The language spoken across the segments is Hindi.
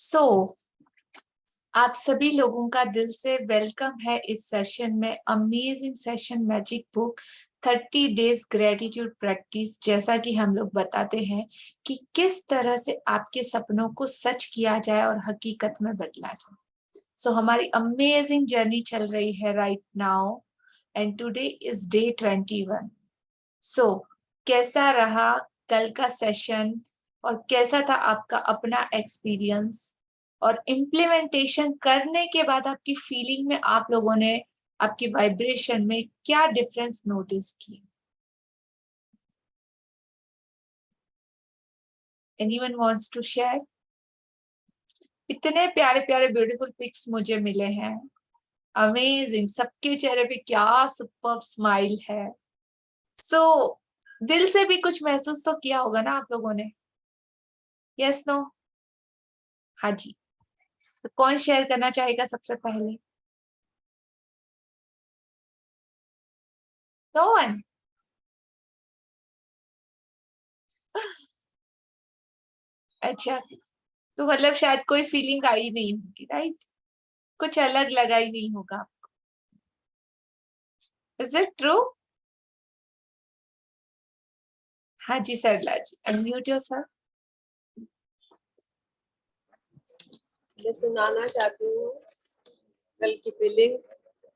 सो आप सभी लोगों का दिल से वेलकम है इस सेशन में। Amazing session magic book 30 days gratitude practice. जैसा कि हम लोग बताते हैं कि किस तरह से आपके सपनों को सच किया जाए और हकीकत में बदला जाए। सो हमारी अमेजिंग जर्नी चल रही है right now and today is day 21। सो कैसा रहा कल का सेशन और कैसा था आपका अपना एक्सपीरियंस, और इम्प्लीमेंटेशन करने के बाद आपकी फीलिंग में आप लोगों ने आपकी वाइब्रेशन में क्या डिफरेंस नोटिस की? Anyone wants to share? इतने प्यारे प्यारे ब्यूटीफुल पिक्स मुझे मिले हैं। अमेजिंग, सबके चेहरे पे क्या सुपर्ब स्माइल है। सो दिल से भी कुछ महसूस तो किया होगा ना आप लोगों ने? Yes no? हाँ जी। तो कौन शेयर करना चाहेगा सबसे पहले? No one? अच्छा, तो मतलब शायद कोई फीलिंग आई नहीं होगी, राइट? कुछ अलग लगा ही नहीं होगा। Is it true? हाँ जी सरला जी, अनम्यूट योरसेल्फ। मैं सुनाना चाहती हूँ कल की फीलिंग।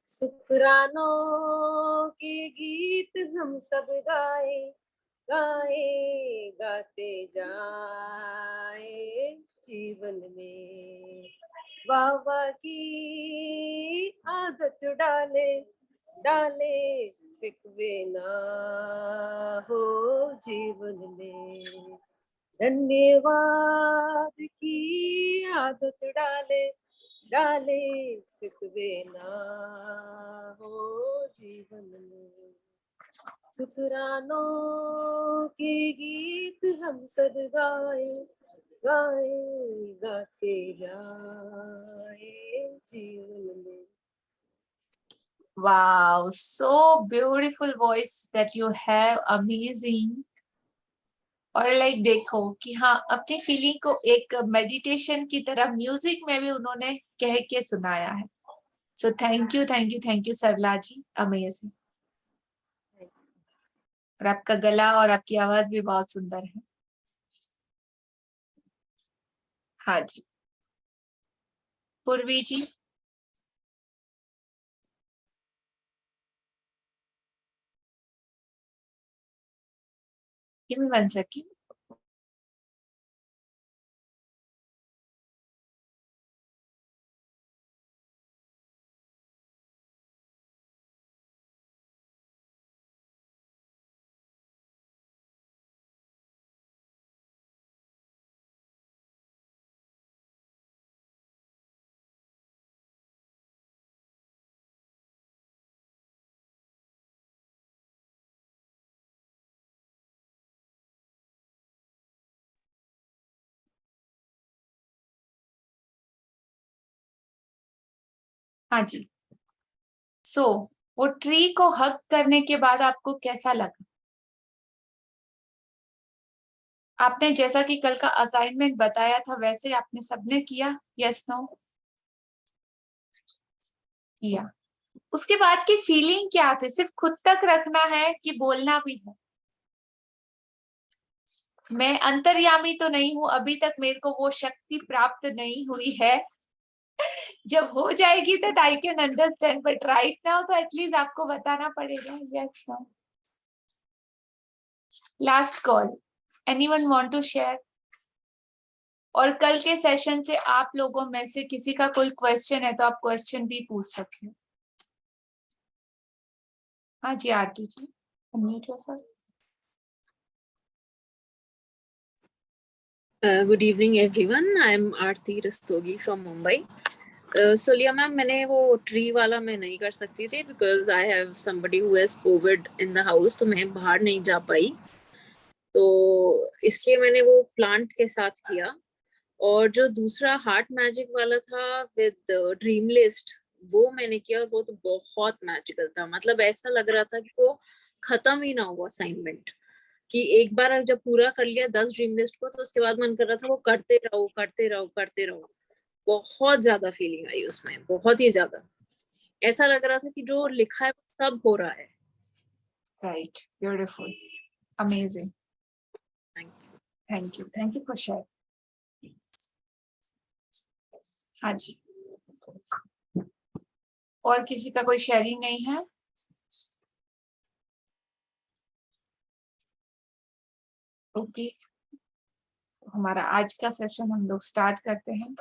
शुक्रानों के गीत हम सब गाए गाए गाते जाए जीवन में, वाह वाह की आदत डाले डाले सिकवे ना हो जीवन में, धन्यवाद की आदत डाले डाले सिकवे ना हो जीवन में, शुक्रानों के गीत हम सब गाए गाए गाते जाए जीवन में। Wow, so beautiful voice that you have, amazing। और लाइक देखो कि हाँ, अपनी फीलिंग को एक मेडिटेशन की तरह म्यूजिक में भी उन्होंने कह के सुनाया है। So thank you thank you thank you Sarla ji, amazing. और आपका गला और आपकी आवाज भी बहुत सुंदर है। हाँ जी, पूर्वी जी। Give me 1 second। हाँ जी। सो वो ट्री को हग करने के बाद आपको कैसा लगा? आपने जैसा कि कल का असाइनमेंट बताया था वैसे आपने सबने किया? Yes no? किया। उसके बाद की फीलिंग क्या थी? सिर्फ खुद तक रखना है कि बोलना भी है? मैं अंतर्यामी तो नहीं हूं, अभी तक मेरे को वो शक्ति प्राप्त नहीं हुई है। जब हो जाएगी तो I can understand, but right now तो एटलीस्ट आपको बताना पड़ेगा। Yes no? Last call, anyone want to share? और कल के सेशन से आप लोगों में से किसी का कोई क्वेश्चन है तो आप क्वेश्चन भी पूछ सकते हैं। हाँ जी Aarti ji, unmute yourself. Good evening everyone. I'm Aarti Rastogi from Mumbai. Solia ma'am, मैंने वो ट्री वाला मैं नहीं कर सकती थी because I have somebody who has COVID in the house, तो मैं बाहर नहीं जा पाई, तो इसलिए मैंने वो प्लांट के साथ किया। और जो दूसरा हार्ट मैजिक वाला था विद ड्रीम लिस्ट, वो मैंने किया, वो तो बहुत मैजिकल था। मतलब ऐसा लग रहा था कि वो खत्म ही ना हुआ असाइनमेंट, कि एक बार जब पूरा कर लिया 10 ड्रीम लिस्ट को तो उसके बाद मन कर रहा था वो करते रहो करते रहो करते रहो। बहुत ज्यादा फीलिंग आई उसमें, बहुत ही ज्यादा। ऐसा लग रहा था कि जो लिखा है वो सब हो रहा है। Right, beautiful, amazing, thank you. Thank you for share. हाँ जी, और किसी का कोई शेयरिंग नहीं है? ओके, हमारा आज का सेशन हम लोग स्टार्ट करते हैं।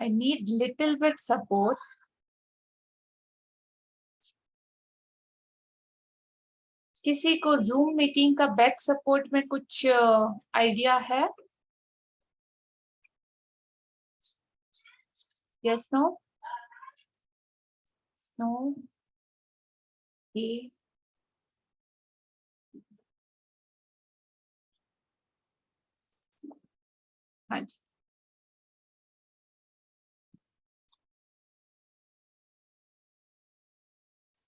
I need little bit support. किसी को जूम मीटिंग का बैक सपोर्ट में कुछ आइडिया है? यस, नो, नो, ये हाँ जी,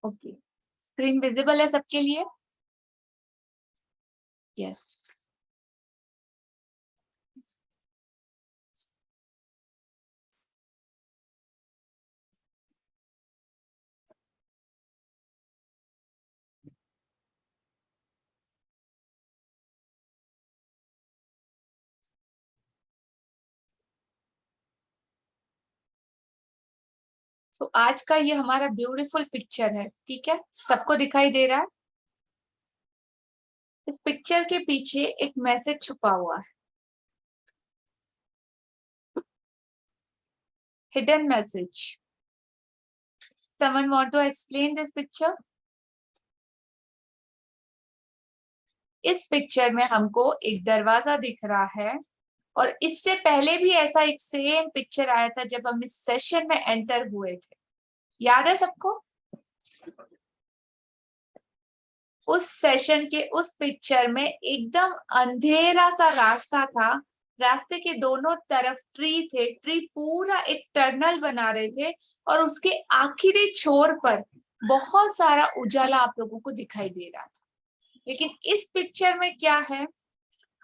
ओके, स्क्रीन विजिबल है सबके लिए? यस, तो आज का ये हमारा ब्यूटीफुल पिक्चर है, ठीक है, सबको दिखाई दे रहा है? इस पिक्चर के पीछे एक मैसेज छुपा हुआ है, hidden message. Someone want to explain this picture? इस पिक्चर में हमको एक दरवाजा दिख रहा है, और इससे पहले भी ऐसा एक सेम पिक्चर आया था जब हम इस सेशन में एंटर हुए थे, याद है सबको? उस सेशन के उस पिक्चर में एकदम अंधेरा सा रास्ता था, रास्ते के दोनों तरफ ट्री थे, ट्री पूरा एक टनल बना रहे थे, और उसके आखिरी छोर पर बहुत सारा उजाला आप लोगों को दिखाई दे रहा था। लेकिन इस पिक्चर में क्या है,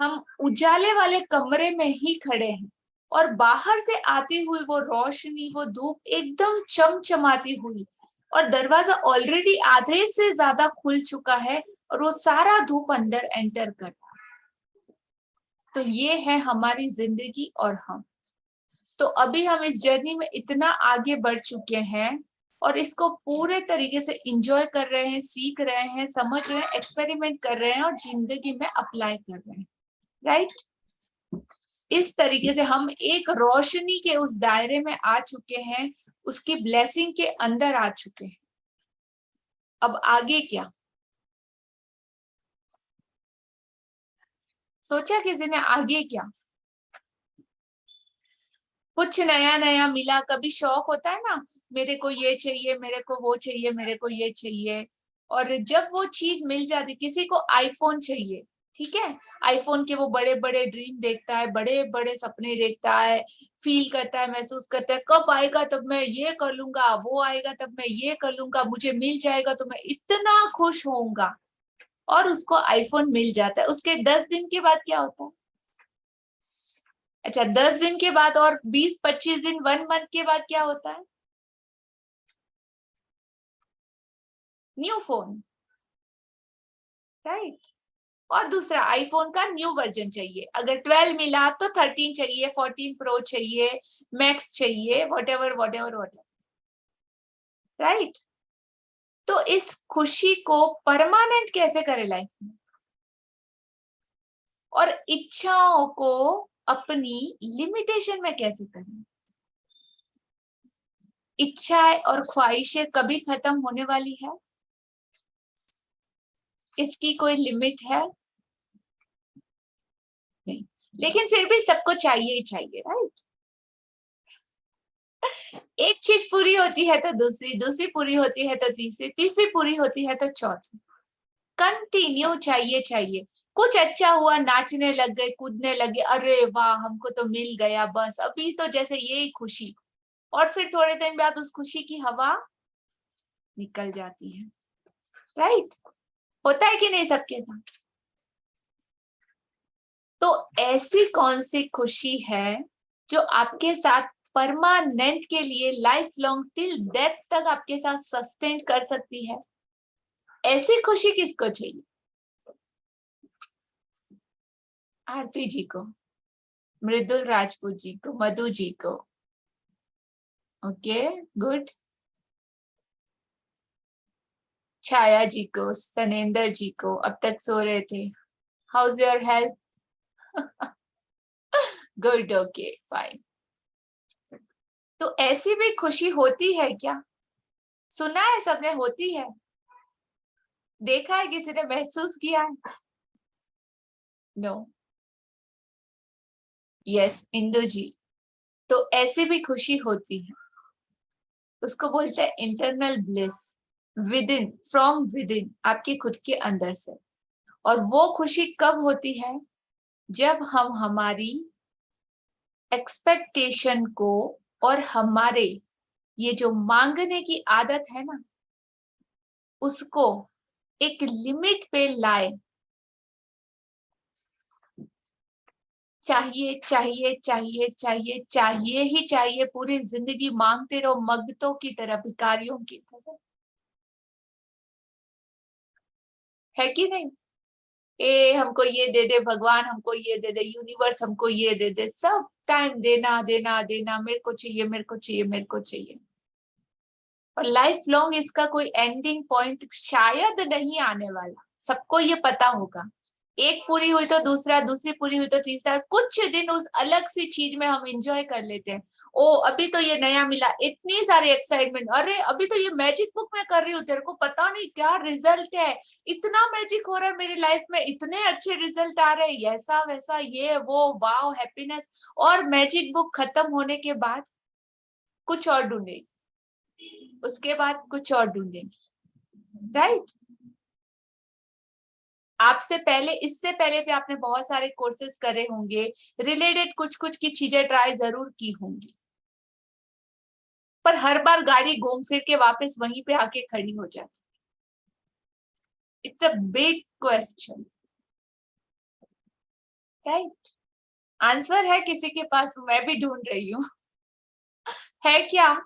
हम उजाले वाले कमरे में ही खड़े हैं, और बाहर से आती हुई वो रोशनी, वो धूप एकदम चमचमाती हुई, और दरवाजा ऑलरेडी आधे से ज्यादा खुल चुका है, और वो सारा धूप अंदर एंटर कर रहा है। तो ये है हमारी जिंदगी और हम। तो अभी हम इस जर्नी में इतना आगे बढ़ चुके हैं, और इसको पूरे तरीके से इंजॉय कर रहे हैं, सीख रहे हैं, समझ रहे हैं, एक्सपेरिमेंट कर रहे हैं, और जिंदगी में अप्लाई कर रहे हैं, राइट? इस तरीके से हम एक रोशनी के उस दायरे में आ चुके हैं, उसकी ब्लेसिंग के अंदर आ चुके हैं। अब आगे क्या सोचा किसी ने? आगे क्या? कुछ नया नया मिला, कभी शौक होता है ना, मेरे को ये चाहिए, मेरे को वो चाहिए, मेरे को ये चाहिए, और जब वो चीज मिल जाती, किसी को आईफोन चाहिए, ठीक है, आईफोन के वो बड़े बड़े ड्रीम देखता है, बड़े बड़े सपने देखता है, फील करता है, महसूस करता है, कब आएगा तब मैं ये कर लूंगा, वो आएगा तब मैं ये कर लूंगा, मुझे मिल जाएगा तो मैं इतना खुश होऊंगा। और उसको आईफोन मिल जाता है, उसके 10 दिन के बाद क्या होता है? अच्छा, 10 दिन के बाद और 20-25 दिन, 1 मंथ के बाद क्या होता है? New phone, right? और दूसरा आईफोन का न्यू वर्जन चाहिए, अगर 12 मिला तो 13 चाहिए, 14 प्रो चाहिए, मैक्स चाहिए, whatever whatever whatever, राइट? तो इस खुशी को परमानेंट कैसे करें लाइफ में, और इच्छाओं को अपनी लिमिटेशन में कैसे करें? इच्छाएं और ख्वाहिशें कभी खत्म होने वाली है? इसकी कोई लिमिट है? नहीं, लेकिन फिर भी सबको चाहिए ही चाहिए, राइट? एक चीज पूरी होती है तो दूसरी, दूसरी पूरी होती है तो तीसरी, तीसरी पूरी होती है तो चौथी, कंटिन्यू चाहिए चाहिए। कुछ अच्छा हुआ, नाचने लग गए, कूदने लगे, अरे वाह हमको तो मिल गया, बस अभी तो जैसे यही खुशी, और फिर थोड़े दिन बाद उस खुशी की हवा निकल जाती है, राइट? होता है कि नहीं सबके साथ? तो ऐसी कौन सी खुशी है जो आपके साथ परमानेंट के लिए, लाइफ लॉन्ग, टिल डेथ तक आपके साथ सस्टेन कर सकती है? ऐसी खुशी किसको चाहिए? आरती जी को, मृदुल राजपूत जी को, मधु जी को। Okay, good. छाया जी को, सनेंद्र जी को, अब तक सो रहे थे। House your health? Good, okay, fine. तो ऐसी भी खुशी होती है क्या? सुना है सबने, होती है? देखा है किसी ने, महसूस किया है? नो। यस, इंदु जी। तो ऐसी भी खुशी होती है, उसको बोलते हैं internal bliss, with in, from with in, आपकी खुद के अंदर से। और वो खुशी कब होती है? जब हम हमारी एक्सपेक्टेशन को और हमारे ये जो मांगने की आदत है ना, उसको एक लिमिट पे लाए। चाहिए चाहिए चाहिए चाहिए चाहिए ही चाहिए, पूरी जिंदगी मांगते रहो, मगतों की तरह, भिखारियों की तरह। है कि नहीं? ए हमको ये दे दे भगवान, हमको ये दे दे यूनिवर्स, हमको ये दे दे, सब टाइम देना देना देना, मेरे को चाहिए, मेरे को चाहिए, मेरे को चाहिए। और लाइफ लॉन्ग इसका कोई एंडिंग पॉइंट शायद नहीं आने वाला, सबको ये पता होगा। एक पूरी हुई तो दूसरा, दूसरी पूरी हुई तो तीसरा, कुछ दिन उस अलग सी चीज में हम एंजॉय कर लेते हैं। ओ अभी तो ये नया मिला, इतनी सारी एक्साइटमेंट, अरे अभी तो ये मैजिक बुक में कर रही हूँ, तेरे को पता नहीं क्या रिजल्ट है, इतना मैजिक हो रहा है मेरी लाइफ में, इतने अच्छे रिजल्ट आ रहे हैं, ऐसा वैसा, ये वो, वाओ, हैप्पीनेस। और मैजिक बुक खत्म होने के बाद कुछ और ढूंढेगी, उसके बाद कुछ और ढूंढेंगे, राइट? आपसे पहले, इससे पहले भी आपने बहुत सारे कोर्सेज करे होंगे, रिलेटेड कुछ कुछ की चीजें ट्राई जरूर की होंगी, पर हर बार गाड़ी घूम फिर के वापस वहीं पे आके खड़ी हो जाती। It's a big question, right? Answer है किसी के पास? मैं भी ढूंढ रही हूँ। है क्या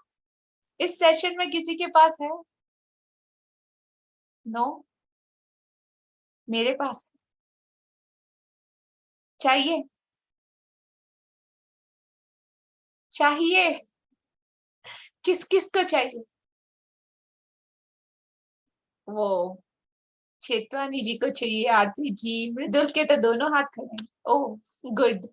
इस सेशन में किसी के पास है? नो, मेरे पास है। चाहिए? चाहिए? किस किस को चाहिए? वो छेतवानी जी को चाहिए, आरती जी, मृदुल के तो दोनों हाथ खड़े हैं। ओह, गुड।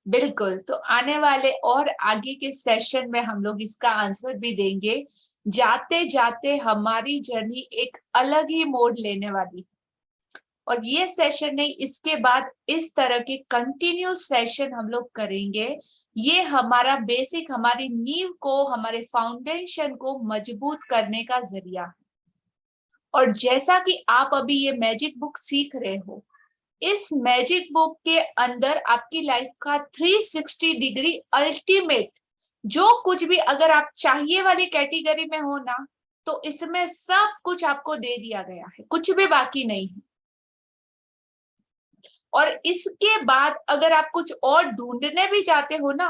बिल्कुल, तो आने वाले और आगे के सेशन में हम लोग इसका आंसर भी देंगे। जाते जाते हमारी जर्नी एक अलग ही मोड़ लेने वाली, और ये सेशन नहीं, इसके बाद इस तरह के कंटिन्यूस सेशन हम लोग करेंगे। ये हमारा बेसिक, हमारी नींव को, हमारे फाउंडेशन को मजबूत करने का जरिया है। और जैसा कि आप अभी ये मैजिक बुक सीख रहे हो, इस मैजिक बुक के अंदर आपकी लाइफ का 360 डिग्री अल्टीमेट, जो कुछ भी अगर आप चाहिए वाली कैटेगरी में हो ना, तो इसमें सब कुछ आपको दे दिया गया है, कुछ भी बाकी नहीं है। और इसके बाद अगर आप कुछ और ढूंढने भी जाते हो ना,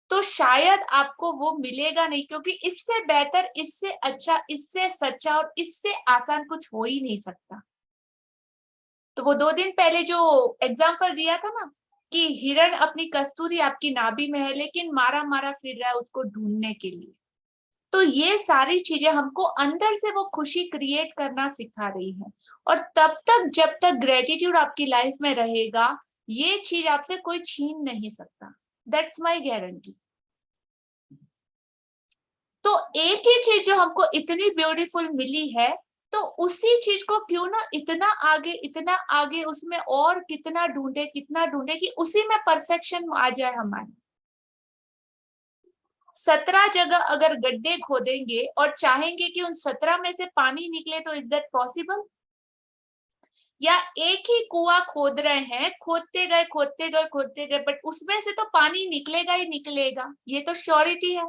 तो शायद आपको वो मिलेगा नहीं, क्योंकि इससे बेहतर, इससे अच्छा, इससे सच्चा और इससे आसान कुछ हो ही नहीं सकता। तो वो 2 दिन पहले जो एग्जाम्पल दिया था ना, कि हिरण अपनी कस्तूरी आपकी नाभि में है, लेकिन मारा मारा फिर रहा है उसको ढूंढने के लिए। तो ये सारी चीजें हमको अंदर से वो खुशी क्रिएट करना सिखा रही है। और तब तक, जब तक ग्रेटिट्यूड आपकी लाइफ में रहेगा, ये चीज आपसे कोई छीन नहीं सकता। That's my guarantee. तो एक ही चीज जो हमको इतनी ब्यूटीफुल मिली है, तो उसी चीज को क्यों ना इतना आगे, इतना आगे, उसमें और कितना ढूंढे, कितना ढूंढे कि उसी में परफेक्शन आ जाए हमारे। 17 जगह अगर गड्ढे खोदेंगे और चाहेंगे कि उन 17 में से पानी निकले, तो इज दैट पॉसिबल? या एक ही कुआं खोद रहे हैं, खोदते गए खोदते गए खोदते गए, बट उसमें से तो पानी निकलेगा ही निकलेगा, ये तो श्योरिटी है।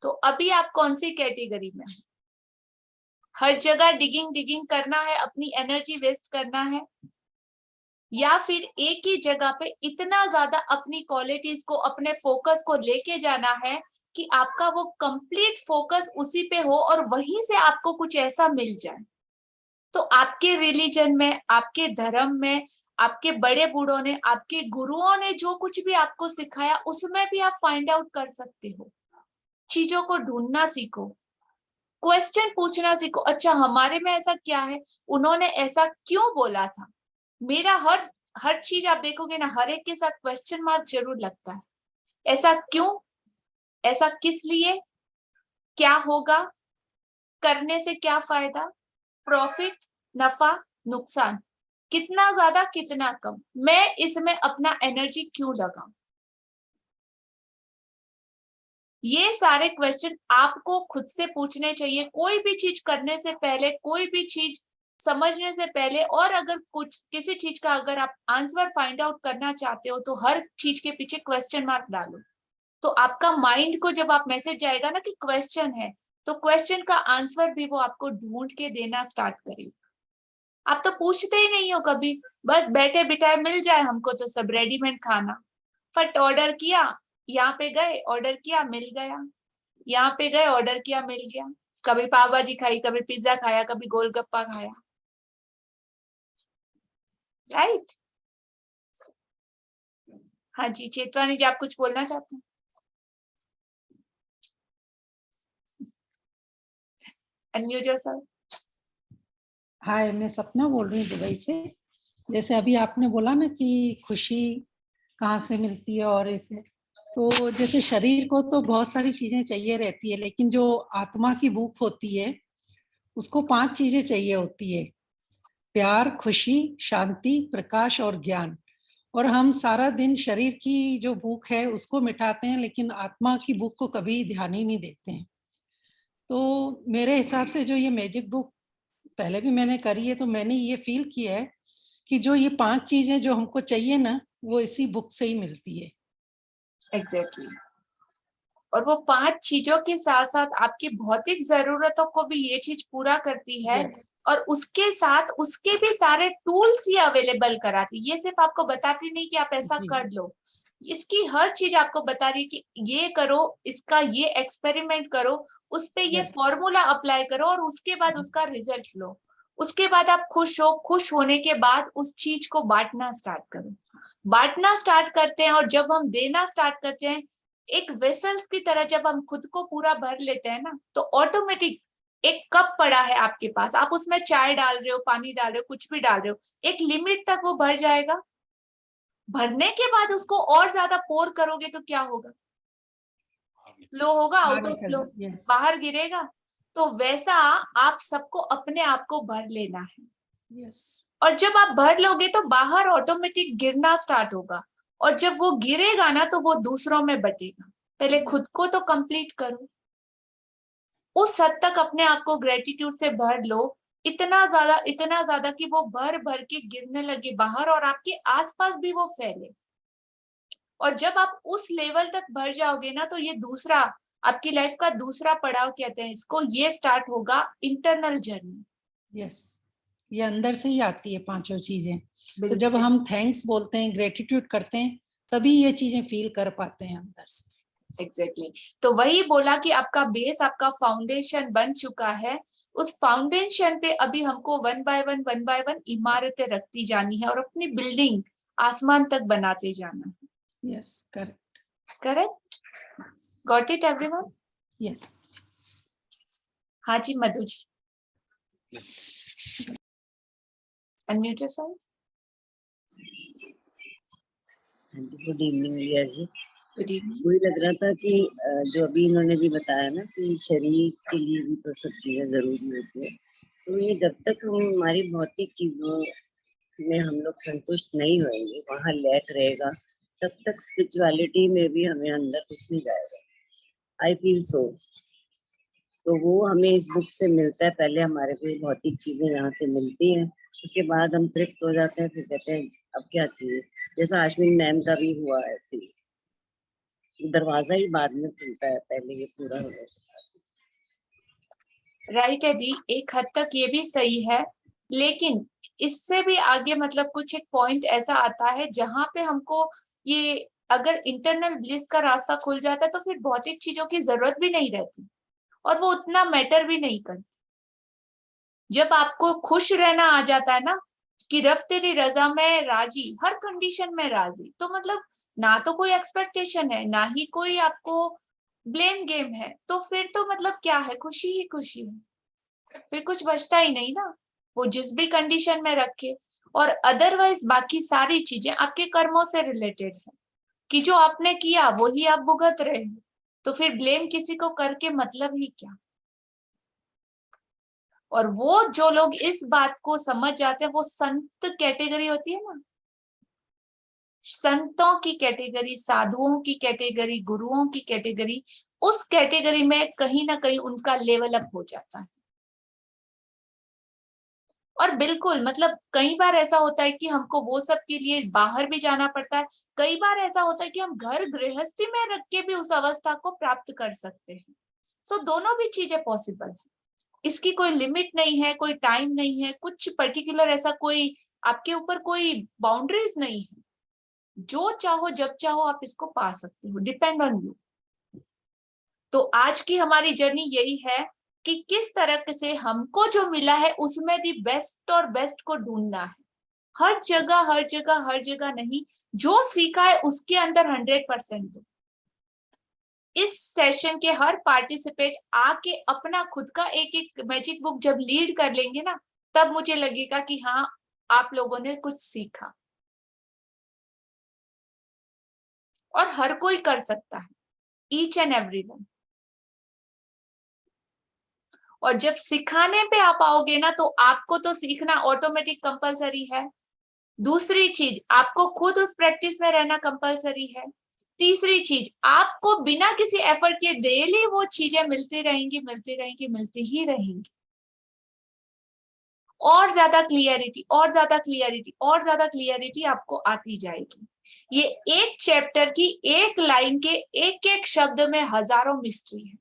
तो अभी आप कौन सी कैटेगरी में? हर जगह डिगिंग डिगिंग करना है, अपनी एनर्जी वेस्ट करना है, या फिर एक ही जगह पे इतना ज्यादा अपनी क्वालिटीज को, अपने फोकस को लेके जाना है कि आपका वो कंप्लीट फोकस उसी पे हो और वहीं से आपको कुछ ऐसा मिल जाए। तो आपके रिलीजन में, आपके धर्म में, आपके बड़े बूढ़ों ने, आपके गुरुओं ने जो कुछ भी आपको सिखाया उसमें भी आप फाइंड आउट कर सकते हो। चीजों को ढूंढना सीखो, क्वेश्चन पूछना सीखो। अच्छा, हमारे में ऐसा क्या है, उन्होंने ऐसा क्यों बोला था। मेरा हर चीज आप देखोगे ना, हर एक के साथ क्वेश्चन मार्क जरूर लगता है। ऐसा क्यों, ऐसा किस लिए, क्या होगा, करने से क्या फायदा, प्रॉफिट, नफा, नुकसान, कितना ज्यादा कितना कम, मैं इसमें अपना एनर्जी क्यों लगाऊं। ये सारे क्वेश्चन आपको खुद से पूछने चाहिए, कोई भी चीज करने से पहले, कोई भी चीज समझने से पहले। और अगर कुछ किसी चीज का अगर आप आंसर फाइंड आउट करना चाहते हो तो हर चीज के पीछे क्वेश्चन मार्क डालो। तो आपका माइंड को जब आप मैसेज जाएगा ना कि क्वेश्चन है, तो क्वेश्चन का आंसर भी वो आपको ढूंढ के देना स्टार्ट करेगा। आप तो पूछते ही नहीं हो कभी, बस बैठे बिठाए मिल जाए हमको तो सब रेडीमेड खाना, फट ऑर्डर किया, यहाँ पे गए ऑर्डर किया मिल गया, यहाँ पे गए ऑर्डर किया मिल गया। कभी पाव भाजी खाई, कभी पिज्जा खाया, कभी गोलगप्पा खाया, राइट। हाँ जी चेतवानी जी, आप कुछ बोलना चाहते हैं? Unmute yourself. हाय, मैं सपना बोल रही हूँ दुबई से। जैसे अभी आपने बोला ना कि खुशी कहाँ से मिलती है, और ऐसे तो जैसे शरीर को तो बहुत सारी चीजें चाहिए रहती है, लेकिन जो आत्मा की भूख होती है उसको 5 चीजें चाहिए होती है: प्यार, खुशी, शांति, प्रकाश और ज्ञान। और हम सारा दिन शरीर की जो भूख है उसको मिटाते हैं, लेकिन आत्मा की भूख को कभी ध्यान ही नहीं देते हैं। तो मेरे हिसाब से जो ये मैजिक बुक पहले भी मैंने करी है, तो मैंने ये फील किया है कि जो ये 5 चीजें जो हमको चाहिए ना, वो इसी बुक से ही मिलती है। एग्जैक्टली। और वो 5 चीजों के साथ साथ आपकी भौतिक जरूरतों को भी ये चीज पूरा करती है। Yes. और उसके साथ उसके भी सारे टूल्स ये अवेलेबल कराती, ये सिर्फ आपको बताती नहीं कि आप ऐसा जी। कर लो, इसकी हर चीज आपको बता रही है कि ये करो, इसका ये एक्सपेरिमेंट करो, उस पे ये Yes. फॉर्मूला अप्लाई करो और उसके बाद उसका रिजल्ट लो। उसके बाद आप खुश हो, खुश होने के बाद उस चीज को बांटना स्टार्ट करो। बांटना स्टार्ट करते हैं और जब हम देना स्टार्ट करते हैं, एक वेसल्स की तरह जब हम खुद को पूरा भर लेते हैं ना, तो ऑटोमेटिक एक कप पड़ा है आपके पास, आप उसमें चाय डाल रहे हो, पानी डाल रहे हो, कुछ भी डाल रहे हो, एक लिमिट तक वो भर जाएगा। भरने के बाद उसको और ज्यादा पोर करोगे तो क्या होगा, फ्लो होगा, आउट ऑफ फ्लो, Yes. बाहर गिरेगा। तो वैसा आप सबको अपने आप को भर लेना है। Yes. और जब आप भर लोगे तो बाहर ऑटोमेटिक गिरना स्टार्ट होगा, और जब वो गिरेगा ना तो वो दूसरों में बटेगा। पहले खुद को तो कंप्लीट करो, उस हद तक अपने आप को ग्रेटिट्यूड से भर लो, इतना ज्यादा कि वो भर भर के गिरने लगे बाहर और आपके आसपास भी वो फैले। और जब आप उस लेवल तक भर जाओगे ना, तो ये दूसरा आपकी लाइफ का दूसरा पड़ाव कहते हैं इसको, ये स्टार्ट होगा इंटरनल जर्नी। यस, ये अंदर से ही आती है 5 चीजें। तो जब हम थैंक्स बोलते हैं, ग्रेटिट्यूड करते हैं, तभी ये चीजें फील कर पाते हैं अंदर से। एग्जैक्टली तो वही बोला कि आपका बेस, आपका फाउंडेशन बन चुका है। उस फाउंडेशन पे अभी हमको वन बाय वन इमारतें रखती जानी है और अपनी बिल्डिंग आसमान तक बनाते जाना है। Yes, correct, got it everyone? Yes. हाँ जी Madhu ji, unmute yourself. Good evening Riya ji. Good evening. वही लग रहा था कि जो अभी इन्होंने भी बताया ना कि शरीर के लिए भी तो सब चीजें जरूरी होती है। तो ये जब तक हम हमारी भौतिक चीजों में हम लोग संतुष्ट नहीं होंगे, वहाँ लैक रहेगा, तब तक स्पिरिचुअलिटी में भी हमें अंदर कुछ नहीं जाएगा। I feel so. तो वो हमें इस बुक से मिलता है। पहले हमारे को भौतिक चीजें यहाँ से मिलती हैं, उसके बाद हम तृप्त हो जाते हैं, फिर कहते हैं अब क्या चाहिए। जैसा आश्विन मैम का भी हुआ है, दरवाजा ही बाद में खुलता है, पहले ये पूरा हो जाता है। राइट है जी, एक हद तक ये भी सही है, लेकिन इससे भी आगे मतलब कुछ एक पॉइंट ऐसा आता है जहां पे हमको ये अगर इंटरनल ब्लिस का रास्ता खुल जाता है तो फिर भौतिक चीजों की जरूरत भी नहीं रहती और वो उतना मैटर भी नहीं करती। जब आपको खुश रहना आ जाता है ना कि रब तेरी रजा में राजी, हर कंडीशन में राजी, तो मतलब ना तो कोई एक्सपेक्टेशन है ना ही कोई आपको ब्लेम गेम है, तो फिर तो मतलब क्या है, खुशी ही खुशी है, फिर कुछ बचता ही नहीं ना। वो जिस भी कंडीशन में रखे, और अदरवाइज बाकी सारी चीजें आपके कर्मों से रिलेटेड है कि जो आपने किया वही आप भुगत रहे हैं, तो फिर ब्लेम किसी को करके मतलब ही क्या। और वो जो लोग इस बात को समझ जाते हैं, वो संत कैटेगरी होती है ना, संतों की कैटेगरी, साधुओं की कैटेगरी, गुरुओं की कैटेगरी, उस कैटेगरी में कहीं ना कहीं उनका लेवल अप हो जाता है। और बिल्कुल मतलब कई बार ऐसा होता है कि हमको वो सब के लिए बाहर भी जाना पड़ता है, कई बार ऐसा होता है कि हम घर गृहस्थी में रख के भी उस अवस्था को प्राप्त कर सकते हैं। सो दोनों भी चीजें पॉसिबल है, इसकी कोई लिमिट नहीं है, कोई टाइम नहीं है, कुछ पर्टिकुलर ऐसा कोई आपके ऊपर कोई बाउंड्रीज नहीं है, जो चाहो जब चाहो आप इसको पा सकते हो, डिपेंड ऑन यू। तो आज की हमारी जर्नी यही है कि किस तरह से हमको जो मिला है उसमें भी बेस्ट और बेस्ट को ढूंढना है, हर जगह हर जगह हर जगह नहीं, जो सीखा है उसके अंदर 100% दो। इस सेशन के हर पार्टिसिपेट आके अपना खुद का एक एक मैजिक बुक जब लीड कर लेंगे ना, तब मुझे लगेगा कि हाँ आप लोगों ने कुछ सीखा। और हर कोई कर सकता है, ईच एंड एवरीवन। और जब सिखाने पे आप आओगे ना, तो आपको तो सीखना ऑटोमेटिक कंपलसरी है। दूसरी चीज, आपको खुद उस प्रैक्टिस में रहना कंपलसरी है। तीसरी चीज, आपको बिना किसी एफर्ट के डेली वो चीजें मिलती रहेंगी मिलती रहेंगी मिलती ही रहेंगी। और ज्यादा क्लियरिटी और ज्यादा क्लियरिटी और ज्यादा क्लियरिटी आपको आती जाएगी। ये एक चैप्टर की एक लाइन के एक एक शब्द में हजारों मिस्ट्री है,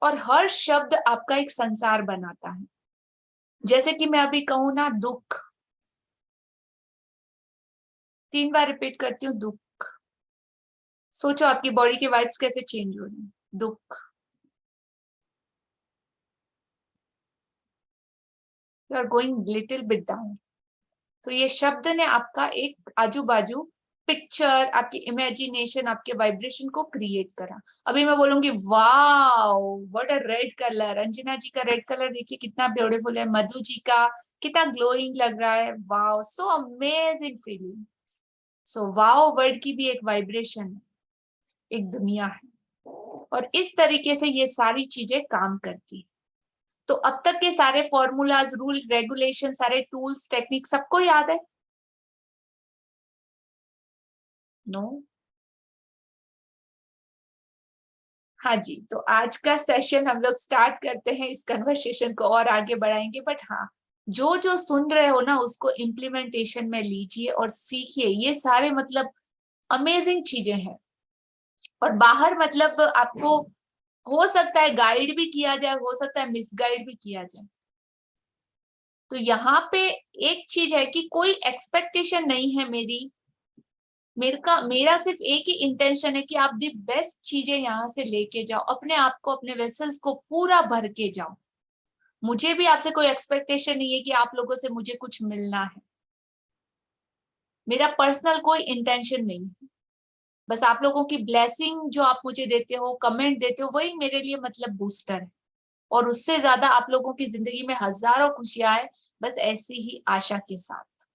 और हर शब्द आपका एक संसार बनाता है। जैसे कि मैं अभी कहूं ना, दुख, 3 बार रिपीट करती हूँ, दुख। सोचो आपकी बॉडी के वाइब्स कैसे चेंज हो रही हैं। दुख, you are going little bit down. तो ये शब्द ने आपका एक आजू बाजू पिक्चर, आपकी इमेजिनेशन, आपके वाइब्रेशन को क्रिएट करा। अभी मैं बोलूंगी wow what a red colour, Anjana ji का रेड कलर देखिए कितना ब्यूटीफुल है, मधु जी का कितना ग्लोइंग लग रहा है, wow so amazing feeling. So wow word की भी एक वाइब्रेशन है, एक दुनिया है, और इस तरीके से ये सारी चीजें काम करती है। तो अब तक के सारे फॉर्मूलाज, रूल, रेगुलेशन, सारे टूल्स, टेक्निक सबको याद है? नो? हाँ जी, तो आज का सेशन हम लोग स्टार्ट करते हैं, इस कन्वर्सेशन को और आगे बढ़ाएंगे। बट हाँ, जो जो सुन रहे हो ना उसको इम्प्लीमेंटेशन में लीजिए और सीखिए, ये सारे मतलब अमेजिंग चीजें हैं। और बाहर मतलब आपको हो सकता है गाइड भी किया जाए, हो सकता है मिसगाइड भी किया जाए। तो यहाँ पे एक चीज है कि कोई एक्सपेक्टेशन नहीं है मेरा सिर्फ एक ही इंटेंशन है कि आप दी बेस्ट चीजें यहाँ से लेके जाओ, अपने आप को, अपने वेसल्स को पूरा भर के जाओ। मुझे भी आपसे कोई एक्सपेक्टेशन नहीं है कि आप लोगों से मुझे कुछ मिलना है, मेरा पर्सनल कोई इंटेंशन नहीं है। बस आप लोगों की ब्लेसिंग जो आप मुझे देते हो, कमेंट देते हो, वही मेरे लिए मतलब बूस्टर है। और उससे ज्यादा आप लोगों की जिंदगी में हजारों खुशियां आए, बस ऐसी ही आशा के साथ।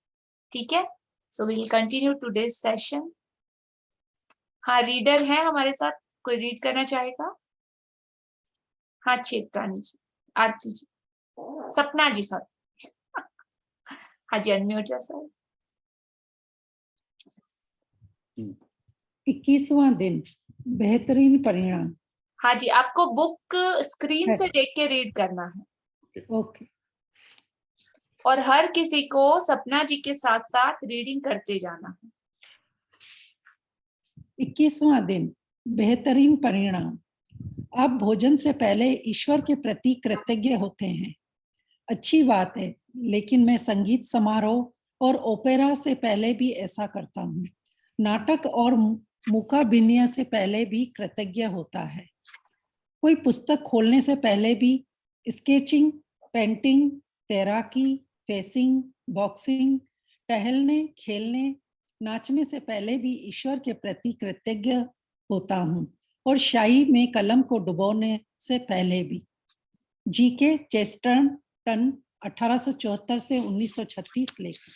ठीक है, so we will continue today's session. हाँ, रीडर है हमारे साथ, कोई रीड करना चाहेगा? हाँ, चेतानी जी, आरती जी, सपना जी, सॉरी। हाँ जी, अनम्यूट जा सर। 21वां दिन, बेहतरीन परिणाम। हाँ जी, आपको बुक स्क्रीन से देख के रीड करना है। ओके। और हर किसी को सपना जी के साथ साथ रीडिंग करते जाना है। 21वां दिन, बेहतरीन परिणाम। आप भोजन से पहले ईश्वर के प्रति कृतज्ञ होते हैं। अच्छी बात है, लेकिन मैं संगीत समारोह और ओपेरा से पहले भी ऐसा करता हूँ। नाटक और मूकाभिनय से पहले भी कृतज्ञ होता है। कोई पुस्तक खोलने से पहले भी स्केचिंग, पेंटिंग, तैराकी, फेसिंग, बॉक्सिंग, टहलने, खेलने, नाचने से पहले भी ईश्वर के प्रति कृतज्ञ होता हूँ, और शाही में कलम को डुबोने से पहले भी। जीके चेस्टरटन 1874 से 1936 लेखक।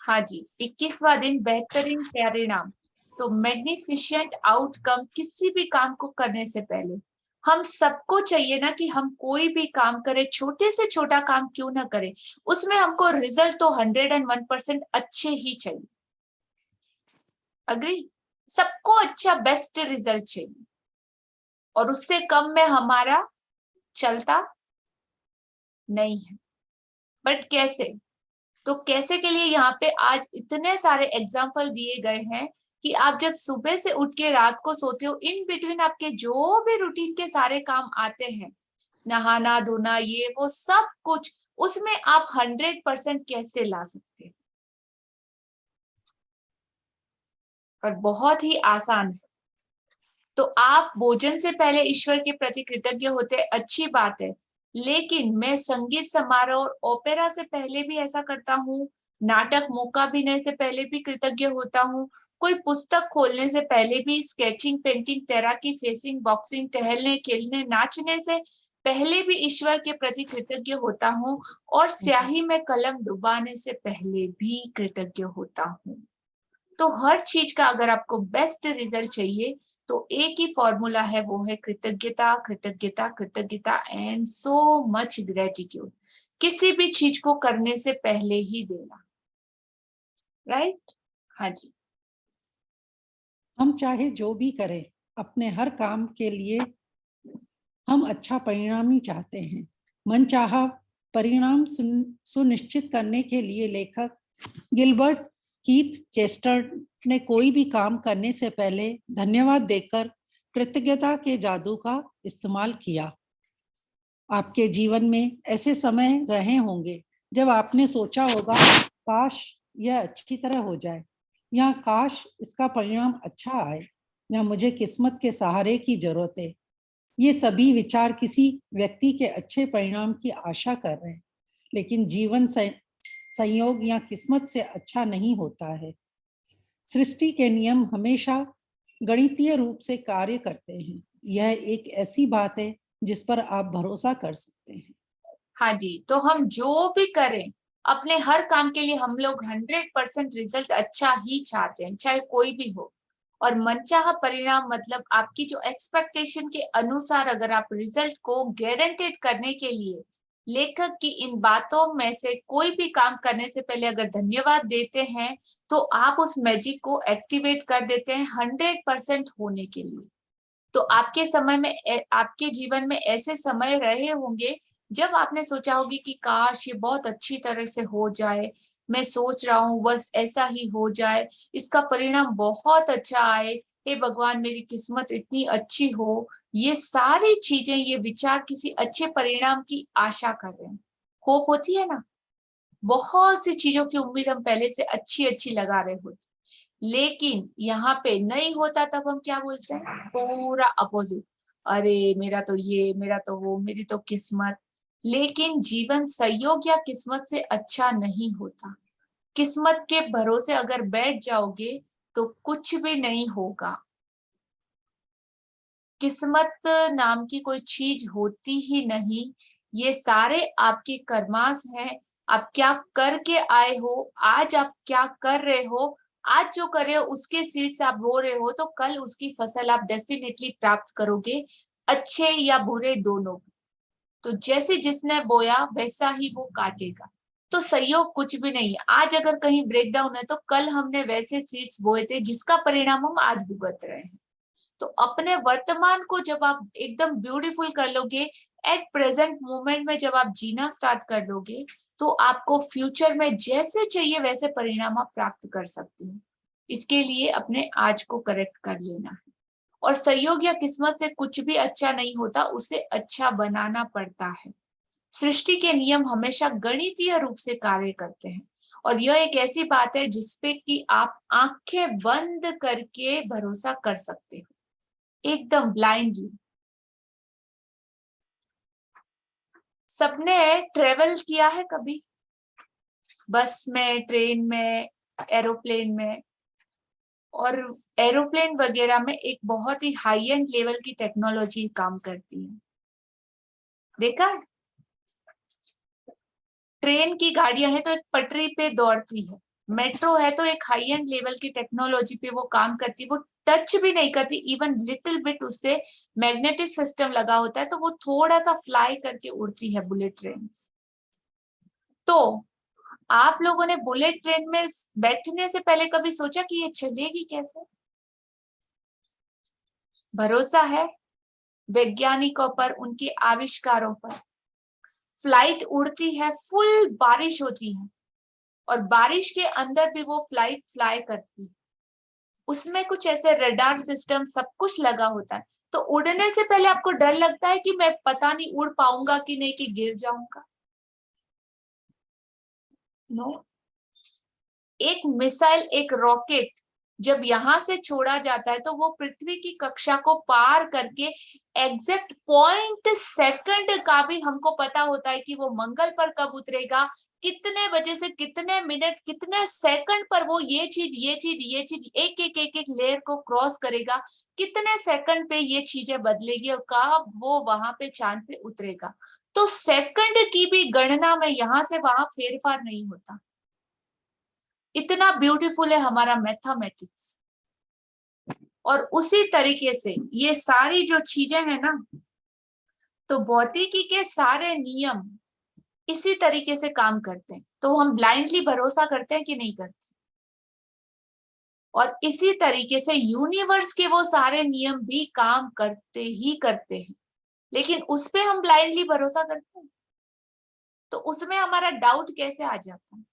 हाँ जी, 21वां दिन बेहतरीन परिणाम। तो मैग्निफिशेंट आउटकम किसी भी काम को करने से पहले हम सबको चाहिए ना कि हम कोई भी काम करें, छोटे से छोटा काम क्यों ना करें, उसमें हमको रिजल्ट तो 101% अच्छे ही चाहिए। अग्री? सबको अच्छा बेस्ट रिजल्ट चाहिए, और उससे कम में हमारा चलता नहीं है। बट कैसे? तो कैसे के लिए यहाँ पे आज इतने सारे एग्जाम्पल दिए गए हैं कि आप जब सुबह से उठ के रात को सोते हो, इन बिटवीन आपके जो भी रूटीन के सारे काम आते हैं, नहाना धोना ये वो सब कुछ, उसमें आप 100% कैसे ला सकते हैं। और बहुत ही आसान है। तो आप भोजन से पहले ईश्वर के प्रति कृतज्ञ होते, अच्छी बात है, लेकिन मैं संगीत समारोह और ओपेरा से पहले भी ऐसा करता हूँ, नाटक मूकाभिनय से पहले भी कृतज्ञ होता हूँ, कोई पुस्तक खोलने से पहले भी, स्केचिंग, पेंटिंग, तैराकी, फेसिंग, बॉक्सिंग, टहलने, खेलने, नाचने से पहले भी ईश्वर के प्रति कृतज्ञ होता हूँ, और स्याही में कलम डुबाने से पहले भी कृतज्ञ होता हूँ। तो हर चीज का अगर आपको बेस्ट रिजल्ट चाहिए तो एक ही फॉर्मूला है, वो है कृतज्ञता, कृतज्ञता, कृतज्ञता एंड सो मच ग्रेटिट्यूड। किसी भी चीज को करने से पहले ही देना, राइट? हाँ जी। हम चाहे जो भी करें, अपने हर काम के लिए हम अच्छा परिणाम ही चाहते हैं। मनचाहा परिणाम सुनिश्चित करने के लिए लेखक गिलबर्ट कीथ चेस्टर ने कोई भी काम करने से पहले धन्यवाद देकर कृतज्ञता के जादू का इस्तेमाल किया। आपके जीवन में ऐसे समय रहे होंगे जब आपने सोचा होगा, काश यह अच्छी तरह हो जाए, या काश इसका परिणाम अच्छा आए, या मुझे किस्मत के सहारे की जरूरत है। ये सभी विचार किसी व्यक्ति के अच्छे परिणाम की आशा कर रहे हैं, लेकिन जीवन संयोग या किस्मत से अच्छा नहीं होता है। सृष्टि के नियम हमेशा गणितीय रूप से कार्य करते हैं। यह एक ऐसी बात है जिस पर आप भरोसा कर सकते हैं। हाँ जी, तो हम जो भी करें, अपने हर काम के लिए हम लोग 100% रिजल्ट अच्छा ही चाहते हैं, चाहे कोई भी हो। और मनचाहा परिणाम मतलब आपकी जो एक्सपेक्टेशन के अनुसार अगर आप रिजल्ट को गारंटेड करने के लिए लेखक की इन बातों में से कोई भी काम करने से पहले अगर धन्यवाद देते हैं, तो आप उस मैजिक को एक्टिवेट कर देते हैं 100% होने के लिए। तो आपके समय में, आपके जीवन में ऐसे समय रहे होंगे जब आपने सोचा होगी कि काश ये बहुत अच्छी तरह से हो जाए, मैं सोच रहा हूँ बस ऐसा ही हो जाए, इसका परिणाम बहुत अच्छा आए, हे भगवान मेरी किस्मत इतनी अच्छी हो। ये सारी चीजें, ये विचार किसी अच्छे परिणाम की आशा कर रहे हैं। होप होती है ना, बहुत सी चीजों की उम्मीद हम पहले से अच्छी अच्छी लगा रहे होते, लेकिन यहाँ पे नहीं होता तब हम क्या बोलते हैं, पूरा अपोजिट। अरे मेरा तो ये, मेरा तो वो, मेरी तो किस्मत। लेकिन जीवन संयोग या किस्मत से अच्छा नहीं होता। किस्मत के भरोसे अगर बैठ जाओगे तो कुछ भी नहीं होगा। किस्मत नाम की कोई चीज होती ही नहीं, ये सारे आपके कर्मास हैं। आप क्या करके आए हो, आज आप क्या कर रहे हो, आज जो कर रहे हो उसके सीड्स आप बो रहे हो, तो कल उसकी फसल आप डेफिनेटली प्राप्त करोगे, अच्छे या बुरे दोनों। तो जैसे जिसने बोया वैसा ही वो काटेगा। तो सहयोग कुछ भी नहीं है। आज अगर कहीं ब्रेकडाउन है तो कल हमने वैसे सीड्स बोए थे जिसका परिणाम हम आज भुगत रहे हैं। तो अपने वर्तमान को जब आप एकदम ब्यूटीफुल कर लोगे, एट प्रेजेंट मोमेंट में जब आप जीना स्टार्ट कर लोगे, तो आपको फ्यूचर में जैसे चाहिए वैसे परिणाम आप प्राप्त कर सकते हो। इसके लिए अपने आज को करेक्ट कर लेना है। और सहयोग या किस्मत से कुछ भी अच्छा नहीं होता, उसे अच्छा बनाना पड़ता है। सृष्टि के नियम हमेशा गणितीय रूप से कार्य करते हैं, और यह एक ऐसी बात है जिसपे कि आप आंखें बंद करके भरोसा कर सकते हो, एकदम ब्लाइंडली। सबने ट्रेवल किया है कभी, बस में, ट्रेन में, एरोप्लेन में? और एरोप्लेन वगैरह में एक बहुत ही हाई एंड लेवल की टेक्नोलॉजी काम करती है, देखा है? ट्रेन की गाड़ियां हैं तो एक पटरी पे दौड़ती है, मेट्रो है तो एक हाई एंड लेवल की टेक्नोलॉजी पे वो काम करती है, वो टच भी नहीं करती, इवन लिटिल बिट उससे मैग्नेटिक सिस्टम लगा होता है तो वो थोड़ा सा फ्लाई करके उड़ती है बुलेट ट्रेन। तो आप लोगों ने बुलेट ट्रेन में बैठने से पहले कभी सोचा कि ये चलेगी कैसे? भरोसा है वैज्ञानिकों पर, उनके आविष्कारों पर। फ्लाइट उड़ती है, फुल बारिश होती है और बारिश के अंदर भी वो फ्लाइट फ्लाई करती है, उसमें कुछ ऐसे रडार सिस्टम सब कुछ लगा होता है। तो उड़ने से पहले आपको डर लगता है कि मैं पता नहीं उड़ पाऊंगा कि नहीं, कि गिर जाऊंगा? नो। एक मिसाइल, एक रॉकेट जब यहां से छोड़ा जाता है तो वो पृथ्वी की कक्षा को पार करके एग्जैक्ट पॉइंट सेकंड का भी हमको पता होता है कि वो मंगल पर कब उतरेगा, कितने बजे से कितने मिनट, कितने सेकंड पर वो ये चीज एक एक एक एक लेयर को क्रॉस करेगा, कितने सेकंड पे ये चीजें बदलेगी और कब वो वहां पे चांद पे उतरेगा। तो सेकंड की भी गणना में यहां से वहां फेरफार नहीं होता। इतना ब्यूटीफुल है हमारा मैथमेटिक्स। और उसी तरीके से ये सारी जो चीजें हैं ना, तो भौतिकी के सारे नियम इसी तरीके से काम करते हैं। तो हम ब्लाइंडली भरोसा करते हैं कि नहीं करते? और इसी तरीके से यूनिवर्स के वो सारे नियम भी काम करते ही करते हैं, लेकिन उस पे हम ब्लाइंडली भरोसा करते हैं, तो उसमें हमारा डाउट कैसे आ जाता है?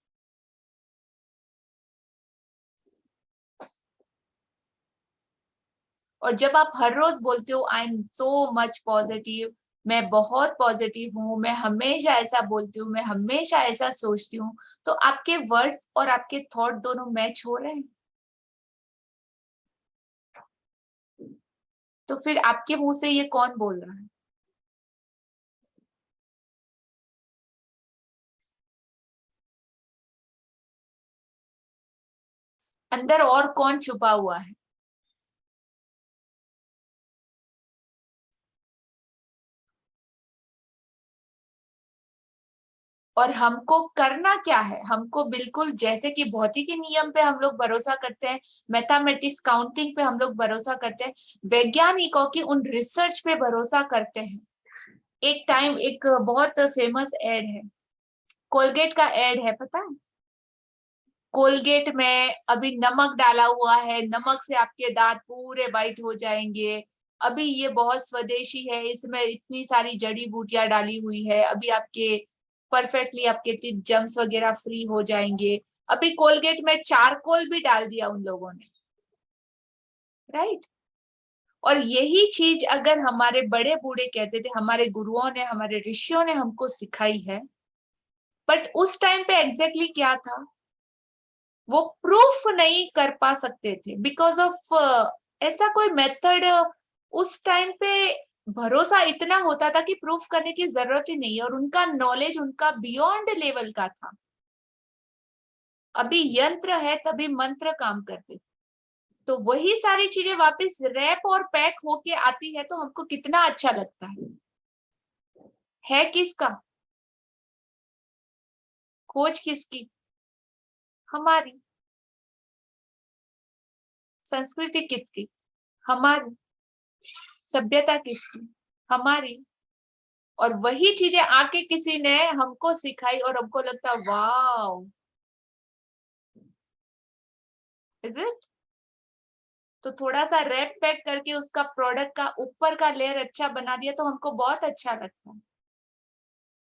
और जब आप हर रोज बोलते हो I am so much positive, मैं बहुत पॉजिटिव हूँ, मैं हमेशा ऐसा बोलती हूँ, मैं हमेशा ऐसा सोचती हूँ, तो आपके वर्ड्स और आपके थॉट दोनों मैच हो रहे हैं। तो फिर आपके मुंह से ये कौन बोल रहा है? अंदर और कौन छुपा हुआ है? और हमको करना क्या है? हमको बिल्कुल जैसे कि भौतिकी नियम पे हम लोग भरोसा करते हैं, मैथमेटिक्स काउंटिंग पे हम लोग भरोसा करते हैं, वैज्ञानिकों की उन रिसर्च पे भरोसा करते हैं। एक टाइम एक बहुत फेमस एड है, कोलगेट का एड है, पता है? कोलगेट में अभी नमक डाला हुआ है, नमक से आपके दांत पूरे वाइट हो जाएंगे, अभी ये बहुत स्वदेशी है, इसमें इतनी सारी जड़ी बूटियां डाली हुई है, अभी आपके परफेक्टली आपके टीथ जम्स वगैरह फ्री हो जाएंगे। अभी कोलगेट में चारकोल भी डाल दिया उन लोगों ने, राइट? और यही चीज अगर हमारे बड़े बूढ़े कहते थे, हमारे गुरुओं ने, हमारे ऋषियों ने हमको सिखाई है, बट उस टाइम पे एग्जैक्टली क्या था, वो प्रूफ नहीं कर पा सकते थे बिकॉज ऑफ ऐसा कोई मेथड उस टाइम पे भरोसा इतना होता था कि प्रूफ करने की जरूरत ही नहीं है, और उनका नॉलेज उनका बियॉन्ड लेवल का था। अभी यंत्र है तभी मंत्र काम करते थे। तो वही सारी चीजें वापस रैप और पैक होके आती है तो हमको कितना अच्छा लगता है किसका खोज? किसकी? हमारी। संस्कृति किसकी? हमारी। सभ्यता किसकी? हमारी। और वही चीजें आके किसी ने हमको सिखाई और हमको लगता वाओ, इज इट? तो थोड़ा सा रैप पैक करके उसका प्रोडक्ट का ऊपर का लेयर अच्छा बना दिया तो हमको बहुत अच्छा लगता है।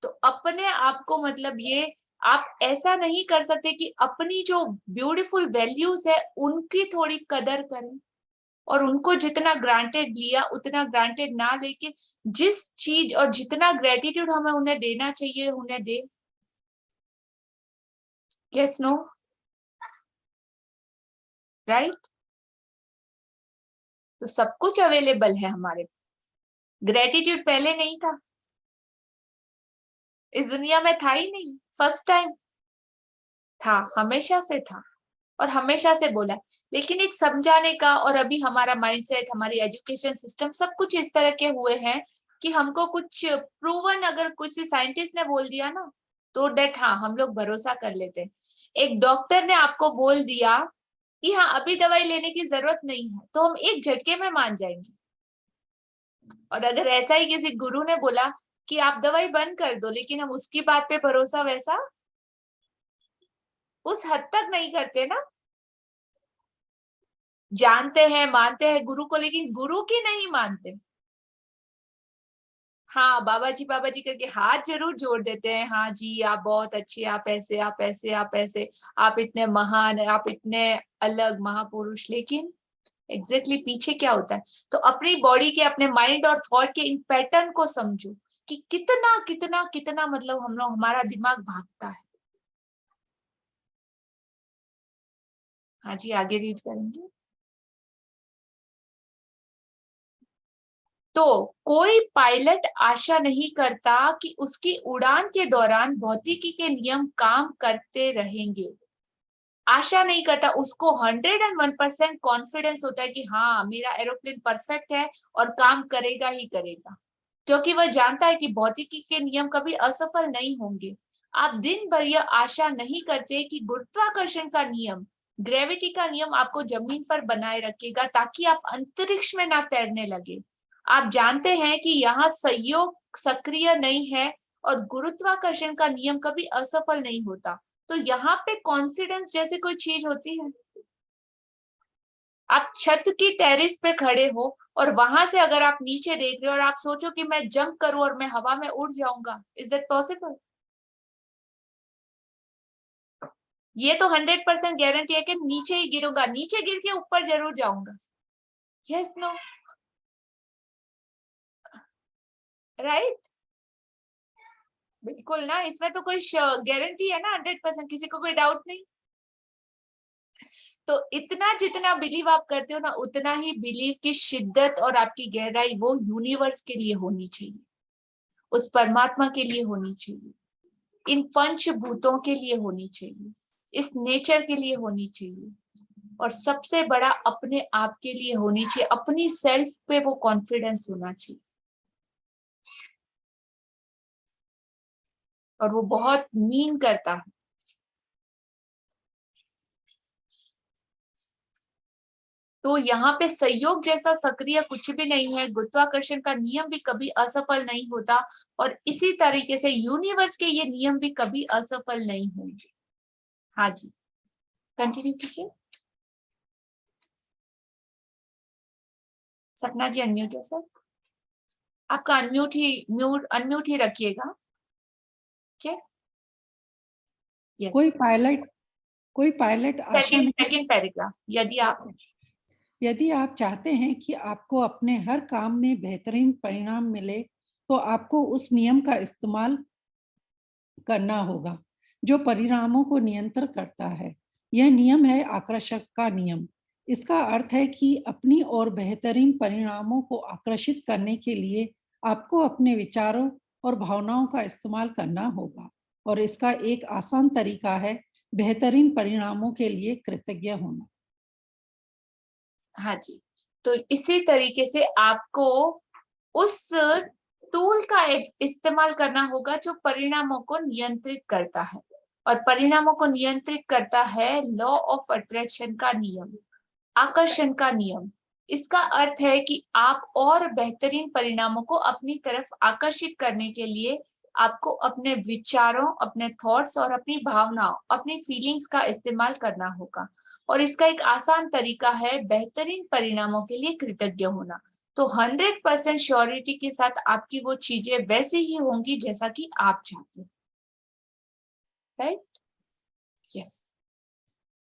तो अपने आप को मतलब ये आप ऐसा नहीं कर सकते कि अपनी जो ब्यूटीफुल वैल्यूज है उनकी थोड़ी कदर करें? और उनको जितना ग्रांटेड लिया उतना ग्रांटेड ना लेके जिस चीज और जितना ग्रेटिट्यूड हमें उन्हें देना चाहिए उन्हें दे। Yes no right. तो सब कुछ अवेलेबल है हमारे पास। ग्रेटिट्यूड पहले नहीं था, इस दुनिया में था ही नहीं, फर्स्ट टाइम था, हमेशा से था और हमेशा से बोला। लेकिन एक समझाने का, और अभी हमारा माइंडसेट, हमारी एजुकेशन सिस्टम सब कुछ इस तरह के हुए हैं कि हमको कुछ प्रूवन, अगर कुछ साइंटिस्ट ने बोल दिया ना तो डेट हाँ हम लोग भरोसा कर लेते हैं। एक डॉक्टर ने आपको बोल दिया कि हाँ अभी दवाई लेने की जरूरत नहीं है तो हम एक झटके में मान जाएंगे। और अगर ऐसा ही किसी गुरु ने बोला कि आप दवाई बंद कर दो, लेकिन हम उसकी बात पे भरोसा वैसा उस हद तक नहीं करते ना। जानते हैं, मानते हैं गुरु को, लेकिन गुरु की नहीं मानते। हाँ बाबा जी करके हाथ जरूर जोड़ देते हैं, हाँ जी आप बहुत अच्छे, आप ऐसे आप ऐसे आप ऐसे, आप इतने महान, आप इतने अलग महापुरुष। लेकिन एग्जैक्टली पीछे क्या होता है? तो अपनी बॉडी के, अपने माइंड और थॉट के इन पैटर्न को समझो कि कितना कितना कितना मतलब हम लोग, हमारा दिमाग भागता है। हाँ जी आगे रीड करेंगे। तो कोई पायलट आशा नहीं करता कि उसकी उड़ान के दौरान भौतिकी के नियम काम करते रहेंगे। आशा नहीं करता, उसको 101% कॉन्फिडेंस होता है कि हाँ मेरा एरोप्लेन परफेक्ट है और काम करेगा ही करेगा, क्योंकि वह जानता है कि भौतिकी के नियम कभी असफल नहीं होंगे। आप दिन भर यह आशा नहीं करते कि गुरुत्वाकर्षण का नियम, ग्रेविटी का नियम आपको जमीन पर बनाए रखेगा ताकि आप अंतरिक्ष में ना तैरने लगे। आप जानते हैं कि यहाँ संयोग सक्रिय नहीं है और गुरुत्वाकर्षण का नियम कभी असफल नहीं होता। तो यहाँ पे कॉन्फिडेंस जैसे कोई चीज होती है। आप छत की टेरेस पे खड़े हो और वहां से अगर आप नीचे देख रहे हो और आप सोचो कि मैं जंप करूं और मैं हवा में उड़ जाऊंगा, इज दैट पॉसिबल? ये तो 100% गारंटी है कि नीचे ही गिरूंगा, नीचे गिर के ऊपर जरूर जाऊंगा। Yes no right? बिल्कुल ना, इसमें तो कोई गारंटी है ना 100%, किसी को कोई डाउट नहीं। तो इतना जितना बिलीव आप करते हो ना, उतना ही बिलीव की शिद्दत और आपकी गहराई वो यूनिवर्स के लिए होनी चाहिए, उस परमात्मा के लिए होनी चाहिए, इन पंचभूतों के लिए होनी चाहिए, इस नेचर के लिए होनी चाहिए, और सबसे बड़ा अपने आप के लिए होनी चाहिए। अपनी सेल्फ पे वो कॉन्फिडेंस होना चाहिए, और वो बहुत मीन करता है। तो यहाँ पे संयोग जैसा सक्रिय कुछ भी नहीं है, गुरुत्वाकर्षण का नियम भी कभी असफल नहीं होता, और इसी तरीके से यूनिवर्स के ये नियम भी कभी असफल नहीं होंगे। हाँ जी कंटिन्यू कीजिए। सपना जी अनम्यूट है सर, आपका अनम्यूट ही रखिएगा। ठीक है? कोई यस पायलट आशा नहीं। Second paragraph. यदि आप चाहते हैं कि आपको अपने हर काम में बेहतरीन परिणाम मिले तो आपको उस नियम का इस्तेमाल करना होगा जो परिणामों को नियंत्रित करता है। यह नियम है आकर्षक का नियम। इसका अर्थ है कि अपनी और बेहतरीन परिणामों को आकर्षित करने के लिए आपको अपने विचारों और भावनाओं का इस्तेमाल करना होगा, और इसका एक आसान तरीका है बेहतरीन परिणामों के लिए कृतज्ञ होना। हाँ जी, तो इसी तरीके से आपको उस टूल का इस्तेमाल करना होगा जो परिणामों को नियंत्रित करता है, और परिणामों को नियंत्रित करता है लॉ ऑफ अट्रैक्शन का नियम, आकर्षण का नियम। इसका अर्थ है कि आप और बेहतरीन परिणामों को अपनी तरफ आकर्षित करने के लिए आपको अपने विचारों, अपने थॉट्स और अपनी भावनाओं, अपनी फीलिंग्स का इस्तेमाल करना होगा, और इसका एक आसान तरीका है बेहतरीन परिणामों के लिए कृतज्ञ होना। तो 100% श्योरिटी के साथ आपकी वो चीजें वैसे ही होंगी जैसा कि आप चाहते हो। राइट? यस।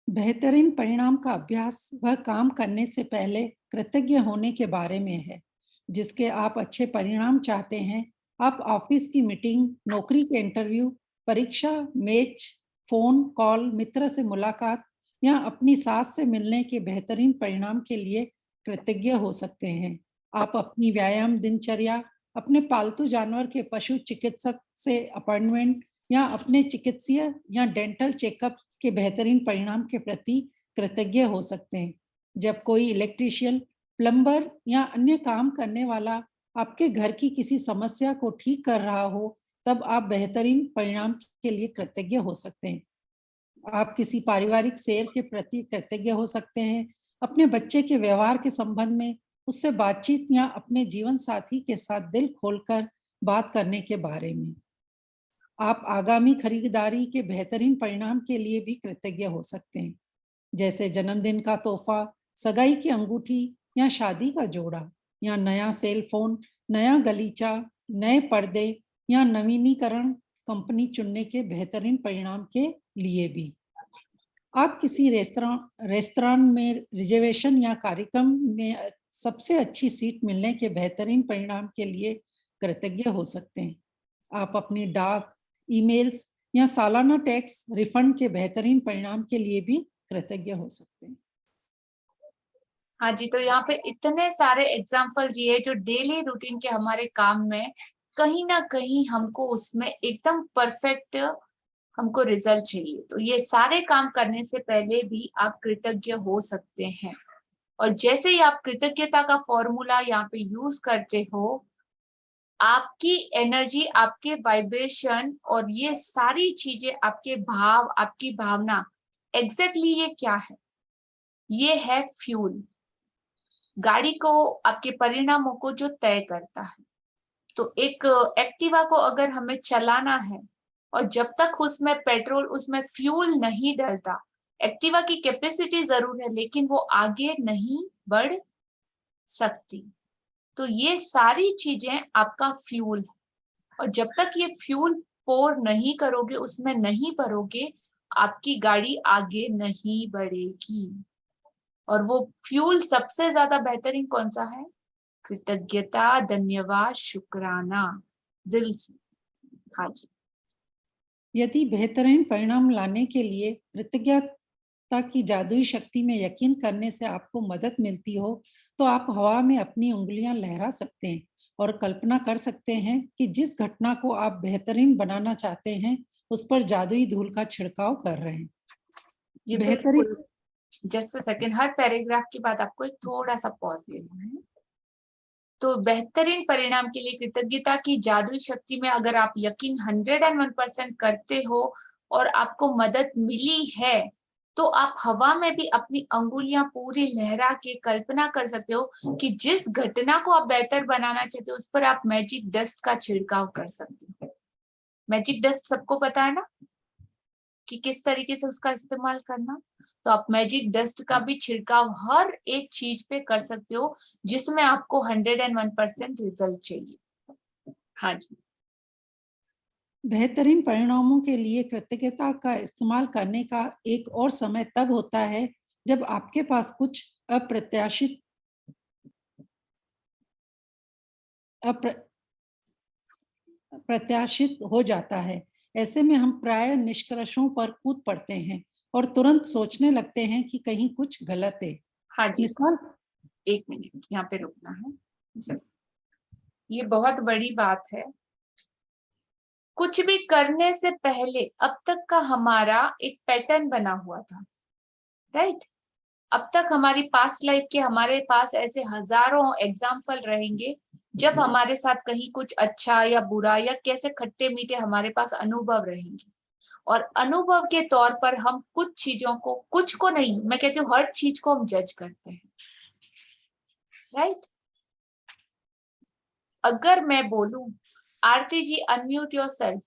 बेहतरीन परिणाम का अभ्यास वह काम करने से पहले कृतज्ञ होने के बारे में है जिसके आप अच्छे परिणाम चाहते हैं। आप ऑफिस की मीटिंग, नौकरी के इंटरव्यू, परीक्षा, मैच, फोन कॉल, मित्र से मुलाकात या अपनी सास से मिलने के बेहतरीन परिणाम के लिए कृतज्ञ हो सकते हैं। आप अपनी व्यायाम दिनचर्या, अपने पालतू जानवर के पशु चिकित्सक से अपॉइंटमेंट या अपने चिकित्सीय या डेंटल चेकअप के बेहतरीन परिणाम के प्रति कृतज्ञ हो सकते हैं। जब कोई इलेक्ट्रीशियन, प्लम्बर या अन्य काम करने वाला आपके घर की किसी समस्या को ठीक कर रहा हो, तब आप बेहतरीन परिणाम के लिए कृतज्ञ हो सकते हैं। आप किसी पारिवारिक सेव के प्रति कृतज्ञ हो सकते हैं, अपने बच्चे के व्यवहार के संबंध में, उससे बातचीत या अपने जीवन साथी के साथ दिल खोलकर बात करने के बारे में। आप आगामी खरीदारी के बेहतरीन परिणाम के लिए भी कृतज्ञ हो सकते हैं, जैसे जन्मदिन का तोहफा, सगाई की अंगूठी या शादी का जोड़ा या नया सेल फोन, नया गलीचा, नए पर्दे या नवीनीकरण कंपनी चुनने के बेहतरीन परिणाम के लिए भी। आप किसी रेस्तरां में रिजर्वेशन या कार्यक्रम में सबसे अच्छी सीट मिलने के बेहतरीन परिणाम के लिए कृतज्ञ हो सकते हैं। आप अपनी डाक, ईमेल्स या सालाना टैक्स रिफंड के बेहतरीन परिणाम के लिए भी कृतज्ञ हो सकते हैं। हाँ जी, तो यहाँ पे इतने सारे एग्जाम्पल दिए जो डेली रूटीन के हमारे काम में कहीं ना कहीं हमको उसमें एकदम परफेक्ट हमको रिजल्ट चाहिए। तो ये सारे काम करने से पहले भी आप कृतज्ञ हो सकते हैं। और जैसे ही आप कृतज्ञता का फॉर्मूला यहाँ पे यूज करते हो, आपकी एनर्जी, आपके वाइब्रेशन और ये सारी चीजें, आपके भाव, आपकी भावना, एग्जैक्टली ये क्या है? ये है फ्यूल, गाड़ी को, आपके परिणामों को जो तय करता है। तो एक एक्टिवा को अगर हमें चलाना है और जब तक उसमें पेट्रोल, उसमें फ्यूल नहीं डलता, एक्टिवा की कैपेसिटी जरूर है लेकिन वो आगे नहीं बढ़ सकती। तो ये सारी चीजें आपका फ्यूल है और जब तक ये फ्यूल पोर नहीं करोगे, उसमें नहीं भरोगे, आपकी गाड़ी आगे नहीं बढ़ेगी। और वो फ्यूल सबसे ज्यादा बेहतरीन कौन सा है? कृतज्ञता, धन्यवाद, शुक्राना, दिल से। हाँ जी। यदि बेहतरीन परिणाम लाने के लिए कृतज्ञता की जादुई शक्ति में यकीन करने से आपको मदद मिलती हो, तो आप हवा में अपनी उंगलियां लहरा सकते हैं और कल्पना कर सकते हैं कि जिस घटना को आप बेहतरीन बनाना चाहते हैं, उस पर जादुई धूल का छिड़काव कर रहे हैं। ये बेहतरीन, just a second, her paragraph के बाद आपको एक थोड़ा सा पॉज देना है। तो बेहतरीन परिणाम के लिए कृतज्ञता की जादुई शक्ति में अगर आप यकीन 101% करते हो और आपको मदद मिली है, तो आप हवा में भी अपनी अंगुलियां पूरी लहरा के कल्पना कर सकते हो कि जिस घटना को आप बेहतर बनाना चाहते हो उस पर आप मैजिक डस्ट का छिड़काव कर सकते हो। मैजिक डस्ट सबको पता है ना कि किस तरीके से उसका इस्तेमाल करना। तो आप मैजिक डस्ट का भी छिड़काव हर एक चीज पे कर सकते हो जिसमें आपको 101% रिजल्ट चाहिए। हाँ जी। बेहतरीन परिणामों के लिए कृतज्ञता का इस्तेमाल करने का एक और समय तब होता है जब आपके पास कुछ अप्रत्याशित हो जाता है। ऐसे में हम प्राय निष्कर्षों पर कूद पड़ते हैं और तुरंत सोचने लगते हैं कि कहीं कुछ गलत है। हाँ जी, मिसाल, एक मिनट यहाँ पे रुकना है। ये बहुत बड़ी बात है। कुछ भी करने से पहले अब तक का हमारा एक पैटर्न बना हुआ था, राइट? अब तक हमारी पास्ट लाइफ के हमारे पास ऐसे हजारों एग्जाम्पल रहेंगे जब हमारे साथ कहीं कुछ अच्छा या बुरा या कैसे खट्टे मीठे हमारे पास अनुभव रहेंगे। और अनुभव के तौर पर हम कुछ चीजों को, कुछ को नहीं, मैं कहती हूँ हर चीज को हम जज करते हैं, राइट? अगर मैं बोलूं Aarti ji unmute yourself,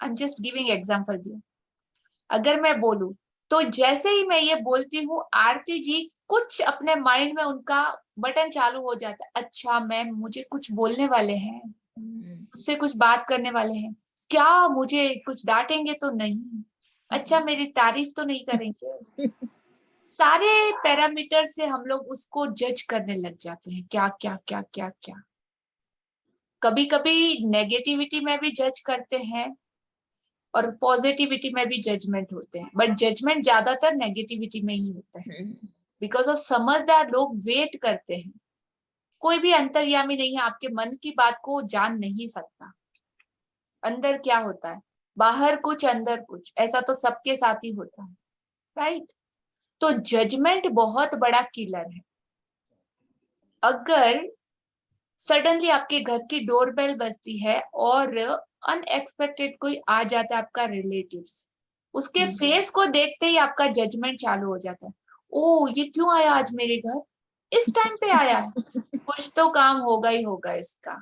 I am just giving example you. अगर मैं बोलूं तो जैसे ही मैं ये बोलती हूँ आरती जी कुछ अपने माइंड में उनका बटन चालू हो जाता है। अच्छा मैम मुझे कुछ बोलने वाले हैं, मुझसे कुछ बात करने वाले हैं, क्या मुझे कुछ डांटेंगे तो नहीं? अच्छा मेरी तारीफ तो नहीं करेंगे। सारे पैरामीटर से हम लोग उसको जज करने लग जाते हैं, क्या क्या क्या क्या क्या। कभी कभी नेगेटिविटी में भी जज करते हैं और पॉजिटिविटी में भी जजमेंट होते हैं, बट जजमेंट ज्यादातर नेगेटिविटी में ही होता है। बिकॉज ऑफ समझदार लोग वेट करते हैं। कोई भी अंतर्यामी नहीं है, आपके मन की बात को जान नहीं सकता अंदर क्या होता है। बाहर कुछ अंदर कुछ, ऐसा तो सबके साथ ही होता है, राइट। तो जजमेंट बहुत बड़ा किलर है। अगर सडनली आपके घर की डोरबेल बजती है और अनएक्सपेक्टेड कोई आ जाता है आपका रिलेटिव्स, उसके फेस को देखते ही आपका जजमेंट चालू हो जाता है। ओ ये क्यों आया आज मेरे घर, इस टाइम पे आया है, कुछ तो काम होगा ही होगा इसका।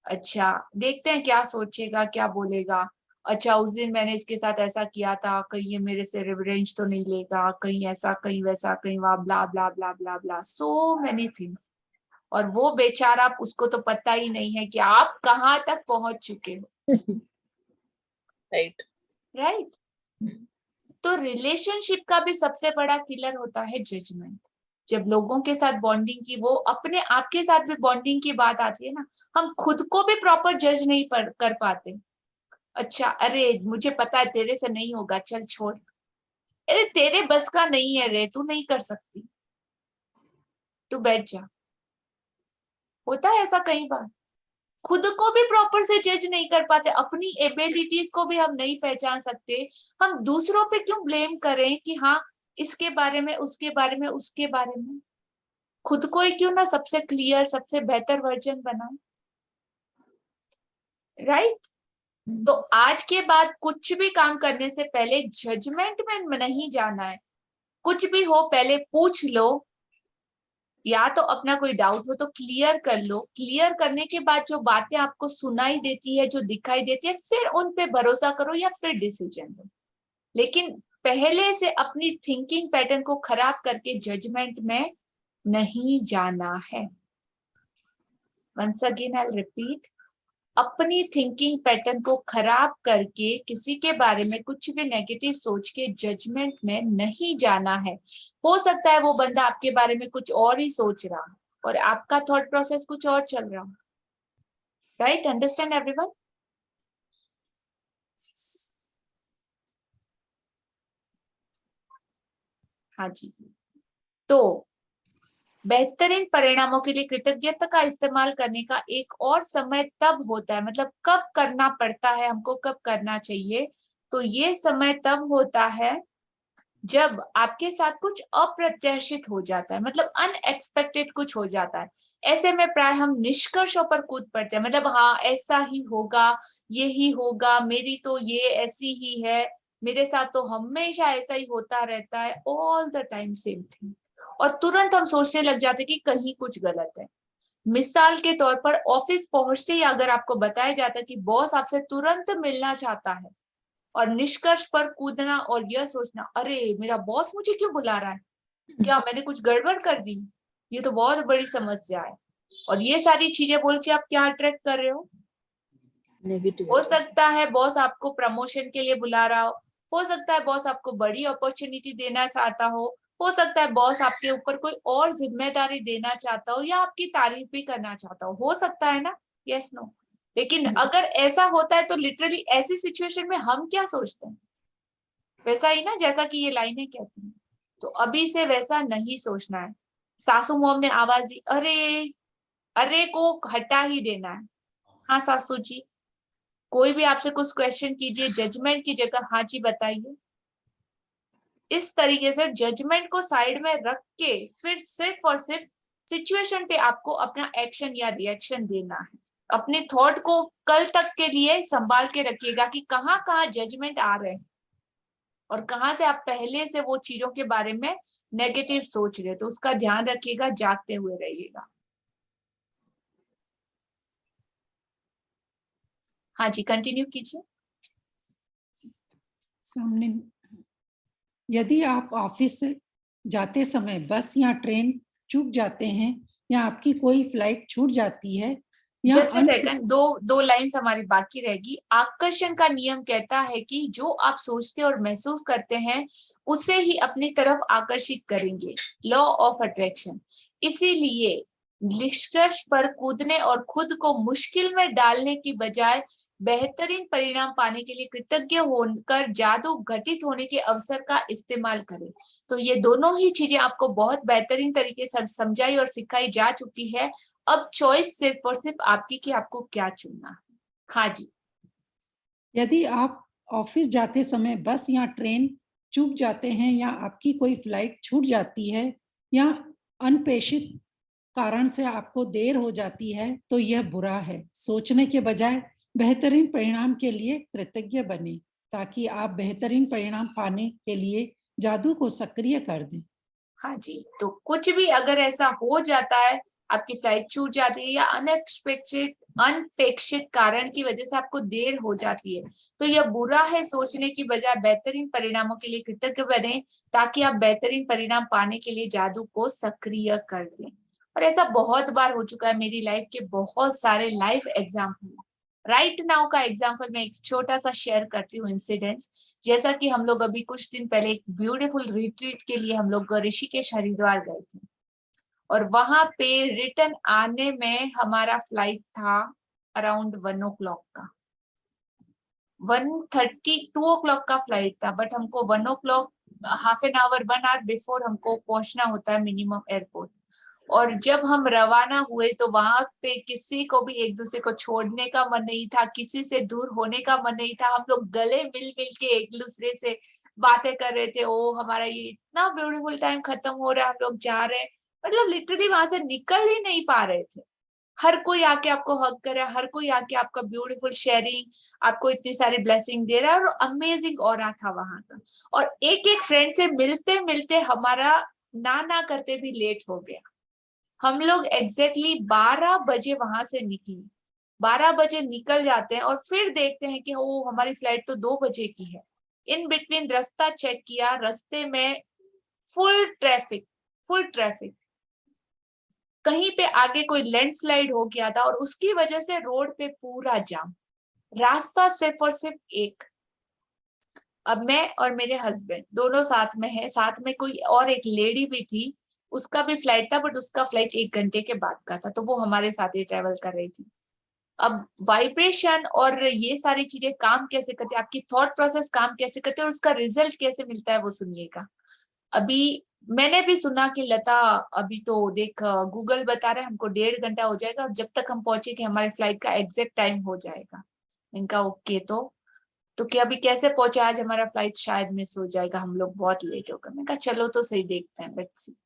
अच्छा देखते हैं क्या सोचेगा क्या बोलेगा। अच्छा उस दिन मैंने इसके साथ ऐसा किया था, कहीं ये मेरे से रिवेंज तो नहीं लेगा, कहीं ऐसा कहीं वैसा कहीं वहां, ब्ला ब्ला ब्ला ब्ला ब्ला, सो मेनी थिंग्स। और वो बेचारा, उसको तो पता ही नहीं है कि आप कहाँ तक पहुंच चुके हो। Right right. तो रिलेशनशिप का भी सबसे बड़ा किलर होता है जजमेंट। जब लोगों के साथ बॉन्डिंग की, वो अपने आप के साथ भी बॉन्डिंग की बात आती है ना, हम खुद को भी प्रॉपर जज नहीं कर पाते। अच्छा अरे मुझे पता है तेरे से नहीं होगा, चल छोड़, अरे तेरे बस का नहीं है रे, तू नहीं कर सकती, तू बैठ जा। होता है ऐसा कई बार। खुद को भी प्रॉपर से जज नहीं कर पाते, अपनी एबिलिटीज को भी हम नहीं पहचान सकते। हम दूसरों पे क्यों ब्लेम करें कि हाँ इसके बारे में, उसके बारे में, उसके बारे में। खुद को ही क्यों ना सबसे क्लियर, सबसे बेहतर वर्जन बनाए, राइट। तो आज के बाद कुछ भी काम करने से पहले जजमेंट में नहीं जाना है। कुछ भी हो पहले पूछ लो, या तो अपना कोई डाउट हो तो क्लियर कर लो। क्लियर करने के बाद जो बातें आपको सुनाई देती है, जो दिखाई देती है, फिर उन पे भरोसा करो या फिर डिसीजन लो। लेकिन पहले से अपनी थिंकिंग पैटर्न को खराब करके जजमेंट में नहीं जाना है। वंस अगेन आई रिपीट, अपनी थिंकिंग पैटर्न को खराब करके किसी के बारे में कुछ भी नेगेटिव सोच के जजमेंट में नहीं जाना है। हो सकता है वो बंदा आपके बारे में कुछ और ही सोच रहा और आपका थॉट प्रोसेस कुछ और चल रहा, राइट। Understand everyone? हाँ जी। तो बेहतरीन परिणामों के लिए कृतज्ञता का इस्तेमाल करने का एक और समय तब होता है, मतलब कब करना पड़ता है हमको, कब करना चाहिए। तो ये समय तब होता है जब आपके साथ कुछ अप्रत्याशित हो जाता है, मतलब अनएक्सपेक्टेड कुछ हो जाता है। ऐसे में प्राय हम निष्कर्षों पर कूद पड़ते हैं, मतलब हाँ ऐसा ही होगा, ये ही होगा, मेरी तो ये ऐसी ही है, मेरे साथ तो हमेशा ऐसा ही होता रहता है, all the time same thing. और तुरंत हम सोचने लग जाते कि कहीं कुछ गलत है। मिसाल के तौर पर ऑफिस पहुंचते ही अगर आपको बताया जाता कि बॉस आपसे तुरंत मिलना चाहता है, और निष्कर्ष पर कूदना और यह सोचना अरे मेरा बॉस मुझे क्यों बुला रहा है, क्या मैंने कुछ गड़बड़ कर दी, ये तो बहुत बड़ी समस्या है। और ये सारी चीजें बोल के आप क्या अट्रैक्ट कर रहे हो? हो सकता है बॉस आपको प्रमोशन के लिए बुला रहा हो सकता है बॉस आपको बड़ी अपॉर्चुनिटी देना चाहता हो सकता है बॉस आपके ऊपर कोई और जिम्मेदारी देना चाहता हो, या आपकी तारीफ भी करना चाहता हो सकता है ना, यस नो। लेकिन अगर ऐसा होता है तो लिटरली ऐसी सिचुएशन में हम क्या सोचते हैं? वैसा ही ना जैसा कि ये लाइनें कहती हैं। तो अभी से वैसा नहीं सोचना है। सासू मोम ने आवाज दी, अरे अरे को हटा ही देना है। हाँ सासू जी, कोई भी आपसे कुछ क्वेश्चन कीजिए, जजमेंट की जगह हाँ जी बताइए। इस तरीके से जजमेंट को साइड में रख के फिर सिर्फ और सिर्फ सिचुएशन पे आपको अपना एक्शन या रिएक्शन देना है। अपने थॉट को कल तक के लिए संभाल के रखिएगा कि कहाँ कहाँ जजमेंट आ रहे हैं और कहाँ से आप पहले से वो चीजों के बारे में नेगेटिव सोच रहे, तो उसका ध्यान रखिएगा, जागते हुए रहिएगा। हाँ जी कंटिन्यू कीजिए। सामने, यदि आप ऑफिस से जाते समय बस या ट्रेन चूक जाते हैं या आपकी कोई फ्लाइट छूट जाती है या जस्ट सेकंड, दो लाइन्स हमारी बाकी रहेगी। आकर्षण का नियम कहता है कि जो आप सोचते और महसूस करते हैं उसे ही अपनी तरफ आकर्षित करेंगे, लॉ ऑफ अट्रैक्शन। इसीलिए निष्कर्ष पर कूदने और खुद को मुश्किल में डालने की बजाय बेहतरीन परिणाम पाने के लिए कृतज्ञ होकर जादू घटित होने के अवसर का इस्तेमाल करें। तो ये दोनों ही चीजें आपको बहुत बेहतरीन तरीके से समझाई और सिखाई जा चुकी है। अब चॉइस सिर्फ और सिर्फ आपकी कि आपको क्या चुनना है। हाँ जी। यदि आप ऑफिस जाते समय बस या ट्रेन चूक जाते हैं, या आपकी कोई फ्लाइट छूट जाती है, या अनपेक्षित कारण से आपको देर हो जाती है, तो यह बुरा है। सोचने के बजाय बेहतरीन परिणाम के लिए कृतज्ञ बने, ताकि आप बेहतरीन परिणाम पाने के लिए जादू को सक्रिय कर दें। हाँ जी, तो कुछ भी अगर ऐसा हो जाता है, आपकी फ्लाइट छूट जाती है या अनपेक्षित कारण की वजह से आपको देर हो जाती है, तो यह बुरा है। सोचने की बजाय बेहतरीन परिणामों के लिए कृतज्ञ बने, ताकि आप बेहतरीन परिणाम पाने के लिए जादू को सक्रिय कर दें। और ऐसा बहुत बार हो चुका है, मेरी लाइफ के बहुत सारे लाइव एग्जाम्पल। राइट नाउ का एग्जाम्पल मैं एक छोटा सा शेयर करती हूँ इंसिडेंट्स। जैसा कि हम लोग अभी कुछ दिन पहले एक ब्यूटीफुल रिट्रीट के लिए हम लोग ऋषिकेश हरिद्वार गए थे, और वहां पे रिटर्न आने में हमारा फ्लाइट था अराउंड 1 o'clock का, 2 o'clock का फ्लाइट था, बट हमको 1 o'clock, half an our 1 hour before हमको पहुंचना होता है मिनिमम एयरपोर्ट। और जब हम रवाना हुए तो वहां पे किसी को भी एक दूसरे को छोड़ने का मन नहीं था, किसी से दूर होने का मन नहीं था। हम लोग गले मिल मिल के एक दूसरे से बातें कर रहे थे, ओ हमारा ये इतना ब्यूटीफुल टाइम खत्म हो रहा है, हम लोग जा रहे हैं, मतलब लिटरली वहां से निकल ही नहीं पा रहे थे। हर कोई आके आपको हग कर रहा है, हर कोई आके आपका ब्यूटीफुल शेयरिंग, आपको इतनी सारी ब्लेसिंग दे रहा है, और अमेजिंग ऑरा था वहां का। और एक एक फ्रेंड से मिलते मिलते हमारा ना करते भी लेट हो गया। हम लोग एग्जैक्टली 12 बजे वहां से निकले, 12 बजे निकल जाते हैं और फिर देखते हैं कि ओ हमारी फ्लाइट तो 2 बजे की है। इन बिटवीन रास्ता चेक किया, रास्ते में फुल ट्रैफिक, फुल ट्रैफिक। कहीं पे आगे कोई लैंडस्लाइड हो गया था और उसकी वजह से रोड पे पूरा जाम, रास्ता सिर्फ और सिर्फ एक। अब मैं और मेरे हस्बैंड दोनों साथ में है, साथ में कोई और एक लेडी भी थी, उसका भी फ्लाइट था, बट उसका फ्लाइट 1 घंटे के बाद का था, तो वो हमारे साथ ही ट्रेवल कर रही थी। अब वाइब्रेशन और ये सारी चीजें काम कैसे करती है, आपकी थॉट प्रोसेस काम कैसे करते है और उसका रिजल्ट कैसे मिलता है, वो सुनिएगा। अभी मैंने भी सुना कि लता अभी तो देख गूगल बता रहा है हमको 1.5 घंटा हो जाएगा, और जब तक हम पहुंचे कि हमारे फ्लाइट का एग्जैक्ट टाइम हो जाएगा। इनका ओके, तो क्या अभी कैसे पहुंचे, आज हमारा फ्लाइट शायद मिस हो जाएगा, हम लोग बहुत लेट होगा। मैंने कहा चलो तो सही, देखते हैं, लेट्स सी।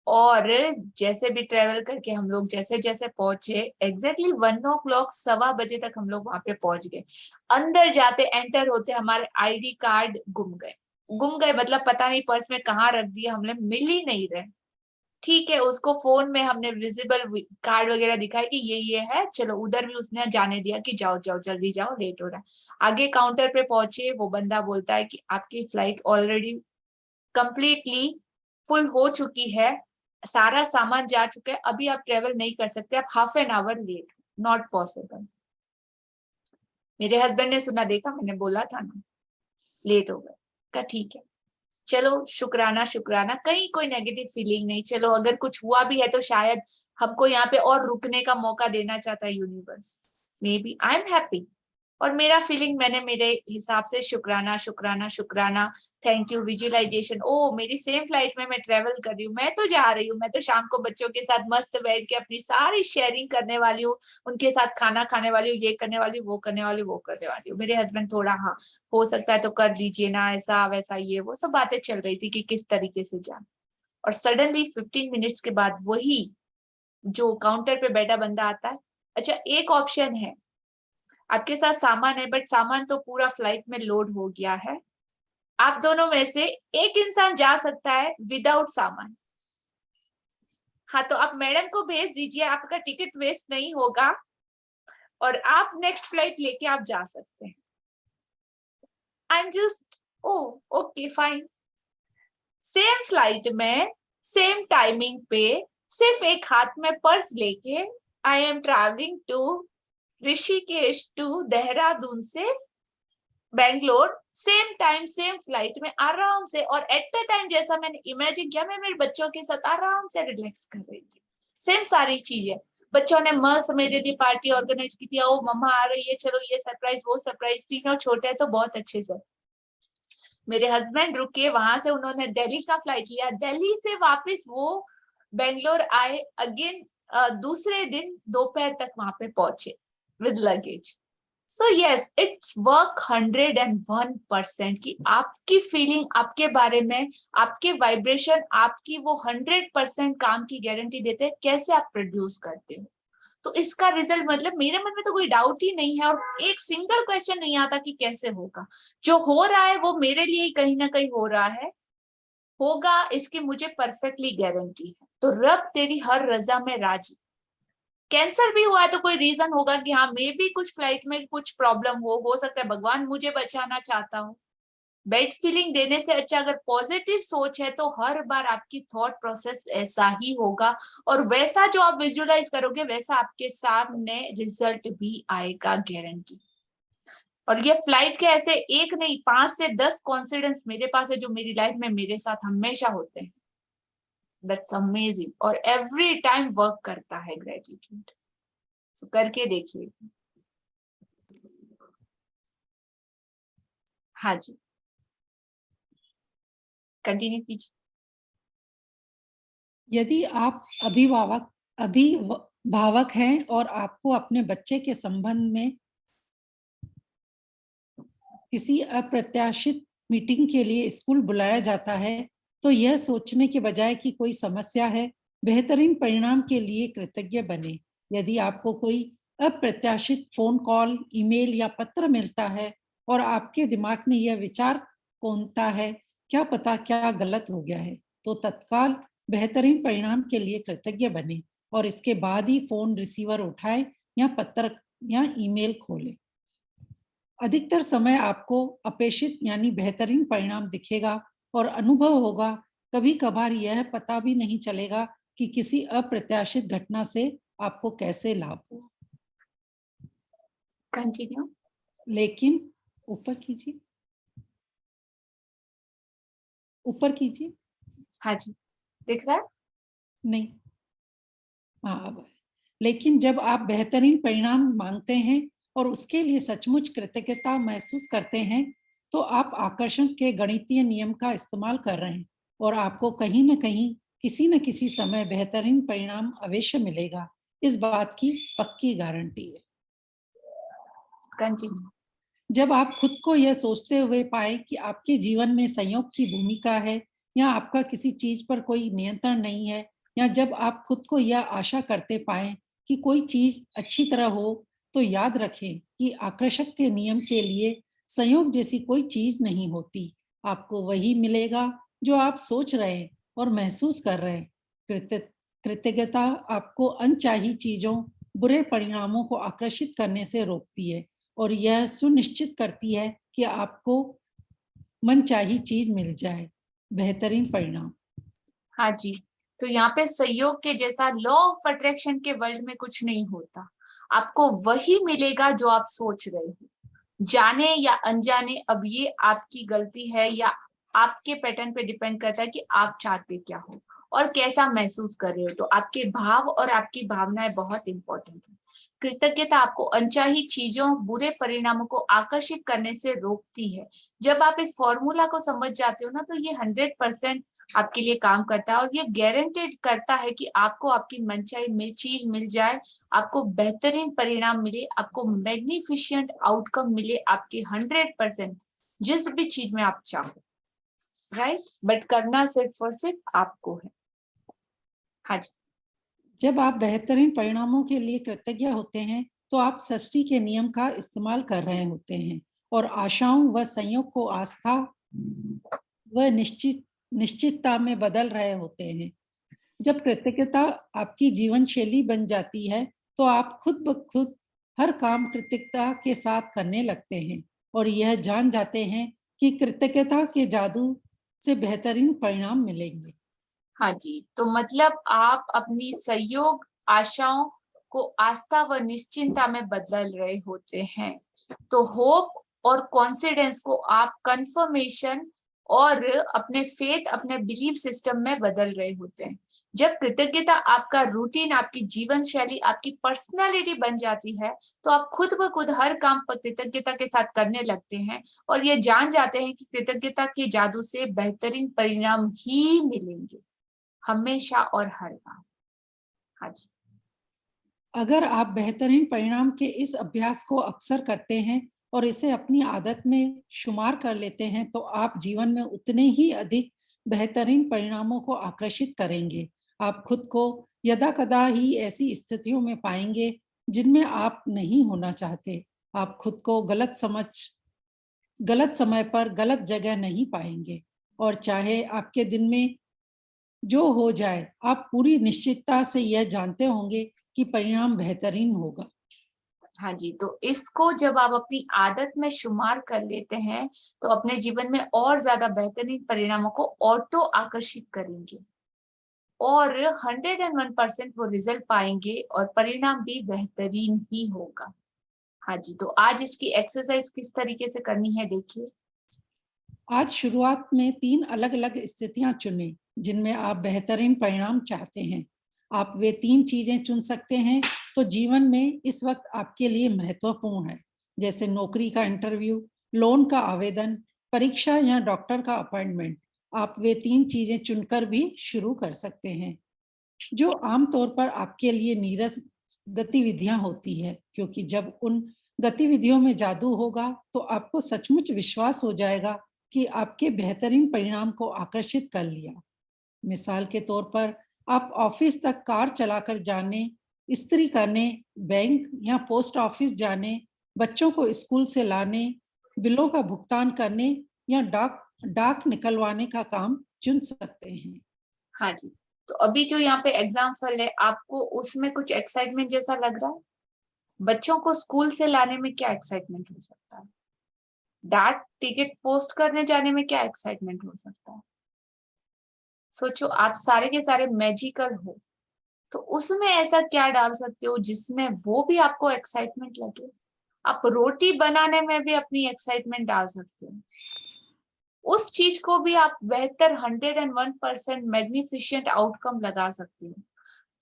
और जैसे भी ट्रेवल करके हम लोग जैसे जैसे पहुंचे, एग्जैक्टली 1 o'clock, 1:15 तक हम लोग वहां पे पहुंच गए। अंदर जाते, एंटर होते, हमारे आईडी कार्ड गुम गए। गुम गए मतलब पता नहीं पर्स में कहाँ रख दिया, हमने मिल ही नहीं रहे। ठीक है, उसको फोन में हमने विजिबल कार्ड वगैरह दिखाया कि ये है, चलो उधर भी उसने जाने दिया कि जाओ जाओ जल्दी जाओ, लेट हो रहा है। आगे काउंटर पे पहुंचे, वो बंदा बोलता है कि आपकी फ्लाइट ऑलरेडी कंप्लीटली फुल हो चुकी है, सारा सामान जा चुका है, अभी आप ट्रेवल नहीं कर सकते, आप half an hour late, not possible. मेरे हस्बैंड ने सुना, देखा मैंने बोला था ना लेट हो गए। का ठीक है, चलो शुक्राना शुक्राना, कहीं कोई नेगेटिव फीलिंग नहीं। चलो अगर कुछ हुआ भी है तो शायद हमको यहाँ पे और रुकने का मौका देना चाहता है universe, maybe I am happy. और मेरा फीलिंग, मैंने मेरे हिसाब से शुक्राना शुक्राना शुक्राना, थैंक यू, विजुअलाइजेशन, ओ मेरी सेम फ्लाइट में मैं ट्रेवल कर रही हूँ, मैं तो जा रही हूँ, मैं तो शाम को बच्चों के साथ मस्त बैठ के अपनी सारी शेयरिंग करने वाली हूँ, उनके साथ खाना खाने वाली हूँ, ये करने वाली हूँ, वो करने वाली हूँ, वो करने वाली हूँ। मेरे हस्बैंड थोड़ा हाँ हो सकता है तो कर दीजिए ना, ऐसा वैसा, ये वो सब बातें चल रही थी कि किस तरीके से जाए। और सडनली 15 मिनट्स के बाद वही जो काउंटर पे बैठा बंदा आता है, अच्छा एक ऑप्शन है, आपके साथ सामान है बट सामान तो पूरा फ्लाइट में लोड हो गया है, आप दोनों में से एक इंसान जा सकता है विदाउट सामान। हाँ तो आप मैडम को भेज दीजिए, आपका टिकट वेस्ट नहीं होगा और आप नेक्स्ट फ्लाइट लेके आप जा सकते हैं। I am just oh okay fine. Same flight में सेम टाइमिंग पे सिर्फ एक हाथ में पर्स लेके I am travelling to Rishikesh to Dehradun से Bangalore, same time same flight में आराम से, और एट द टाइम जैसा मैंने इमेजिन किया, मैं मेरे बच्चों के साथ आराम से रिलैक्स कर रही थी। सेम सारी चीजें बच्चों ने मस्त मेरे लिए पार्टी ऑर्गेनाइज की थी, ओ मम्मा आ रही है, चलो ये सरप्राइज वो सरप्राइज, तीनों छोटे हैं तो बहुत अच्छे से। मेरे हस्बैंड रुके, वहां से उन्होंने दिल्ली का फ्लाइट लिया, दिल्ली से वापस वो बेंगलोर आए अगेन, दूसरे दिन दोपहर तक वहां पे पहुंचे with luggage. So yes, it's work 101% कि आपकी फीलिंग आपके बारे में, आपके वाइब्रेशन आपकी वो 100% काम की गारंटी देते हैं कैसे आप प्रोड्यूस करते हो। तो इसका रिजल्ट मतलब मेरे मन में तो कोई डाउट ही नहीं है, और एक सिंगल क्वेश्चन नहीं आता कि कैसे होगा। जो हो रहा है वो मेरे लिए कहीं ना कहीं हो रहा है, होगा, इसकी मुझे परफेक्टली गारंटी है। तो रब तेरी हर रजा में राजी। कैंसर भी हुआ है तो कोई रीजन होगा कि हाँ मे भी कुछ फ्लाइट में कुछ प्रॉब्लम हो सकता है भगवान मुझे बचाना चाहता हो। बैड फीलिंग देने से अच्छा अगर पॉजिटिव सोच है तो हर बार आपकी थॉट प्रोसेस ऐसा ही होगा, और वैसा जो आप विजुअलाइज करोगे वैसा आपके सामने रिजल्ट भी आएगा, गारंटी। और ये फ्लाइट के ऐसे एक नहीं 5 से 10 कॉन्सिडेंस मेरे पास है जो मेरी लाइफ में मेरे साथ हमेशा होते हैं। दैट्स अमेजिंग, और एवरी टाइम वर्क करता है ग्रेटिट्यूड। सो करके देखिए। हाँ जी, कंटिन्यू कीजिए। यदि आप अभिभावक हैं और आपको अपने बच्चे के संबंध में किसी अप्रत्याशित मीटिंग के लिए स्कूल बुलाया जाता है, तो यह सोचने के बजाय कि कोई समस्या है, बेहतरीन परिणाम के लिए कृतज्ञ बने। यदि आपको कोई अप्रत्याशित फोन कॉल, ईमेल या पत्र मिलता है और आपके दिमाग में यह विचार कौंधता है, क्या पता क्या गलत हो गया है, तो तत्काल बेहतरीन परिणाम के लिए कृतज्ञ बने और इसके बाद ही फोन रिसीवर उठाए या पत्र या ईमेल खोले। अधिकतर समय आपको अपेक्षित यानी बेहतरीन परिणाम दिखेगा और अनुभव होगा। कभी कभार यह पता भी नहीं चलेगा कि किसी अप्रत्याशित घटना से आपको कैसे लाभ हो। कंटिन्यू। लेकिन ऊपर कीजिए, ऊपर कीजिए। हाँ जी, दिख रहा है? नहीं, हाँ अब है। लेकिन जब आप बेहतरीन परिणाम मांगते हैं और उसके लिए सचमुच कृतज्ञता महसूस करते हैं, तो आप आकर्षण के गणितीय नियम का इस्तेमाल कर रहे हैं और आपको कहीं न कहीं किसी न किसी समय बेहतरीन परिणाम अवश्य मिलेगा। इस बात की पक्की गारंटी है। कंटिन्यू। जब आप खुद को यह सोचते हुए पाए कि आपके जीवन में संयोग की भूमिका है या आपका किसी चीज पर कोई नियंत्रण नहीं है, या जब आप खुद को यह आशा करते पाए कि कोई चीज अच्छी तरह हो, तो याद रखें कि आकर्षक के नियम के लिए संयोग जैसी कोई चीज नहीं होती। आपको वही मिलेगा जो आप सोच रहे हैं और महसूस कर रहे हैं। कृतज्ञता आपको अनचाही चीजों, बुरे परिणामों को आकर्षित करने से रोकती है और यह सुनिश्चित करती है कि आपको मनचाही चीज मिल जाए, बेहतरीन परिणाम। हाँ जी, तो यहाँ पे सहयोग के जैसा लॉ ऑफ अट्रैक्शन के वर्ल्ड में कुछ नहीं होता। आपको वही मिलेगा जो आप सोच रहे हो, जाने या अनजाने। अब ये आपकी गलती है या आपके पैटर्न पे डिपेंड करता है कि आप चाहते क्या हो और कैसा महसूस कर रहे हो। तो आपके भाव और आपकी भावनाएं बहुत इंपॉर्टेंट है। कृतज्ञता आपको अनचाही चीजों, बुरे परिणामों को आकर्षित करने से रोकती है। जब आप इस फॉर्मूला को समझ जाते हो ना, तो ये 100% आपके लिए काम करता है, और ये गारंटेड करता है कि आपको आपकी मनचाही चीज मिल जाए, आपको बेहतरीन परिणाम मिले, आपको मैग्निफिशिएंट आउटकम मिले, आपके 100% जिस भी चीज में आप चाहो, राइट। बट करना सिर्फ और सिर्फ आपको है। हाँ जी। जब आप बेहतरीन परिणामों के लिए कृतज्ञ होते हैं, तो आप सृष्टि के नियम का इस्तेमाल कर रहे होते हैं और आशाओं व संयोग को आस्था व निश्चितता में बदल रहे होते हैं। जब कृतज्ञता आपकी जीवन शैली बन जाती है, तो आप खुद ब खुद हर काम कृतज्ञता के साथ करने लगते हैं और यह जान जाते हैं कि कृतज्ञता के जादू से बेहतरीन परिणाम मिलेंगे। हाँ जी, तो मतलब आप अपनी सहयोग, आशाओं को आस्था व निश्चिंता में बदल रहे होते हैं। तो होप और कॉन्फिडेंस को आप कंफर्मेशन और अपने फेथ, अपने बिलीफ सिस्टम में बदल रहे होते हैं। जब कृतज्ञता आपका रूटीन, आपकी जीवन शैली, आपकी पर्सनालिटी बन जाती है, तो आप खुद ब खुद हर काम पर कृतज्ञता के साथ करने लगते हैं और ये जान जाते हैं कि कृतज्ञता के जादू से बेहतरीन परिणाम ही मिलेंगे, हमेशा और हर बार। हाँ जी। अगर आप बेहतरीन परिणाम के इस अभ्यास को अक्सर करते हैं और इसे अपनी आदत में शुमार कर लेते हैं, तो आप जीवन में उतने ही अधिक बेहतरीन परिणामों को आकर्षित करेंगे। आप खुद को यदाकदा ही ऐसी स्थितियों में पाएंगे जिनमें आप नहीं होना चाहते। आप खुद को गलत समय पर गलत जगह नहीं पाएंगे, और चाहे आपके दिन में जो हो जाए, आप पूरी निश्चितता से यह जानते होंगे कि परिणाम बेहतरीन होगा। हाँ जी, तो इसको जब आप अपनी आदत में शुमार कर लेते हैं, तो अपने जीवन में और ज्यादा बेहतरीन परिणामों को ऑटो आकर्षित करेंगे और 101% वो रिजल्ट पाएंगे और परिणाम भी बेहतरीन ही होगा। हाँ जी, तो आज इसकी एक्सरसाइज किस तरीके से करनी है देखिए। आज शुरुआत में 3 अलग-अलग स्थितियां चुनें जिनमें आप बेहतरीन परिणाम चाहते हैं। आप वे 3 चीजें चुन सकते हैं तो जीवन में इस वक्त आपके लिए महत्वपूर्ण है, जैसे नौकरी का इंटरव्यू, लोन का आवेदन, परीक्षा या डॉक्टर का अपॉइंटमेंट। आप वे 3 चीजें चुनकर भी शुरू कर सकते हैं। जो आमतौर पर आपके लिए नीरस गतिविधियां होती है, क्योंकि जब उन गतिविधियों में जादू होगा तो आपको सचमुच विश्वास हो जाएगा कि आपके बेहतरीन परिणाम को आकर्षित कर लिया। मिसाल के तौर पर, आप ऑफिस तक कार चलाकर जाने, इस्त्री करने, बैंक या पोस्ट ऑफिस जाने, बच्चों को स्कूल से लाने, बिलों का भुगतान करने या डाक निकलवाने का काम चुन सकते हैं। हाँ जी, तो अभी जो यहाँ पे एग्जाम्पल है, आपको उसमें कुछ एक्साइटमेंट जैसा लग रहा है? बच्चों को स्कूल से लाने में क्या एक्साइटमेंट हो सकता है? डाक टिकट पोस्ट करने जाने में क्या एक्साइटमेंट हो सकता है? सोचो, आप सारे के सारे मैजिकल हो, तो उसमें ऐसा क्या डाल सकते हो जिसमें वो भी आपको एक्साइटमेंट लगे? आप रोटी बनाने में भी अपनी एक्साइटमेंट डाल सकते हो। उस चीज को भी आप बेहतर 101% मैग्निफिशिएंट आउटकम लगा सकते हो।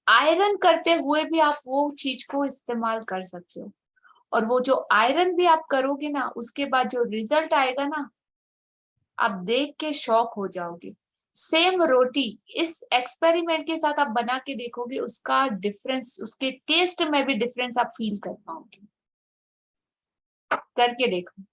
आयरन करते हुए भी आप वो चीज को इस्तेमाल कर सकते हो, और वो जो आयरन भी आप करोगे ना, उसके बाद जो रिजल्ट आएगा ना, आप देख के शॉक हो जाओगे। सेम रोटी इस एक्सपेरिमेंट के साथ आप बना के देखोगे, उसका डिफरेंस, उसके टेस्ट में भी डिफरेंस आप फील कर पाओगे। करके देखो।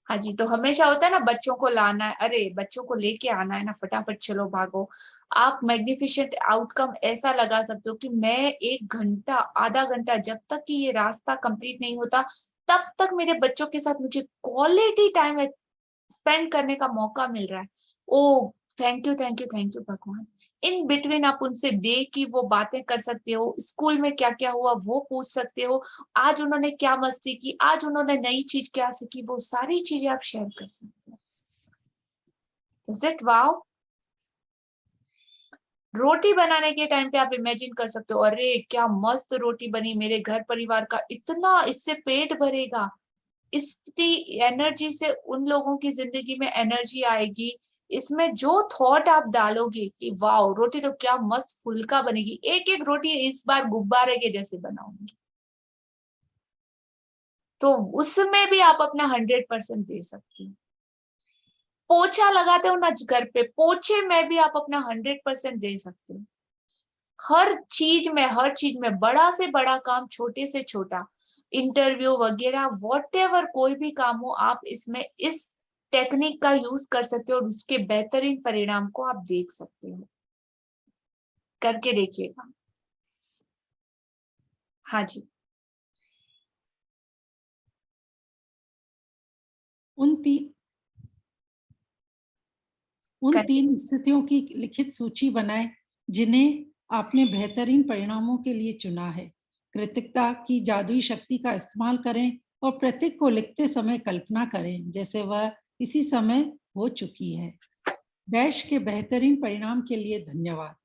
हाँ जी, तो हमेशा होता है ना, बच्चों को लाना है, अरे बच्चों को लेके आना है ना, फटाफट चलो भागो। आप मैग्निफिशिएंट आउटकम ऐसा लगा सकते हो कि मैं 1 घंटा, आधा घंटा, जब तक कि ये रास्ता कंप्लीट नहीं होता, तब तक मेरे बच्चों के साथ मुझे क्वालिटी टाइम स्पेंड करने का मौका मिल रहा है। Oh thank you, thank you, thank you भगवान। इन बिटवीन आप उनसे डे की वो बातें कर सकते हो, स्कूल में क्या क्या हुआ वो पूछ सकते हो, आज उन्होंने क्या मस्ती की, आज उन्होंने नई चीज क्या सीखी, वो सारी चीजें आप शेयर कर सकते हो। Is it wow? रोटी बनाने के टाइम पे आप इमेजिन कर सकते हो, अरे क्या मस्त रोटी बनी, मेरे घर परिवार का इतना इससे पेट भरेगा, इसकी एनर्जी से उन लोगों की जिंदगी में एनर्जी आएगी। इसमें जो थॉट आप डालोगे कि वाओ रोटी तो क्या मस्त फुल्का बनेगी, एक एक रोटी इस बार गुब्बारे के जैसे बनाऊंगी, तो उसमें भी आप अपना 100% दे सकते हो। पोछा लगाते हो ना घर पे, पोछे में भी आप अपना 100% दे सकते हो। हर चीज में बड़ा से बड़ा काम, छोटे से छोटा इंटरव्यू वगैरह, व्हाटएवर कोई भी काम हो, आप इसमें इस टेक्निक का यूज कर सकते हो और उसके बेहतरीन परिणाम को आप देख सकते हो। करके देखिएगा। हाँ जी। उन 3 स्थितियों की लिखित सूची बनाएं जिन्हें आपने बेहतरीन परिणामों के लिए चुना है। कृतज्ञता की जादुई शक्ति का इस्तेमाल करें और प्रत्येक को लिखते समय कल्पना करें जैसे वह इसी समय हो चुकी है। डैश के बेहतरीन परिणाम के लिए धन्यवाद।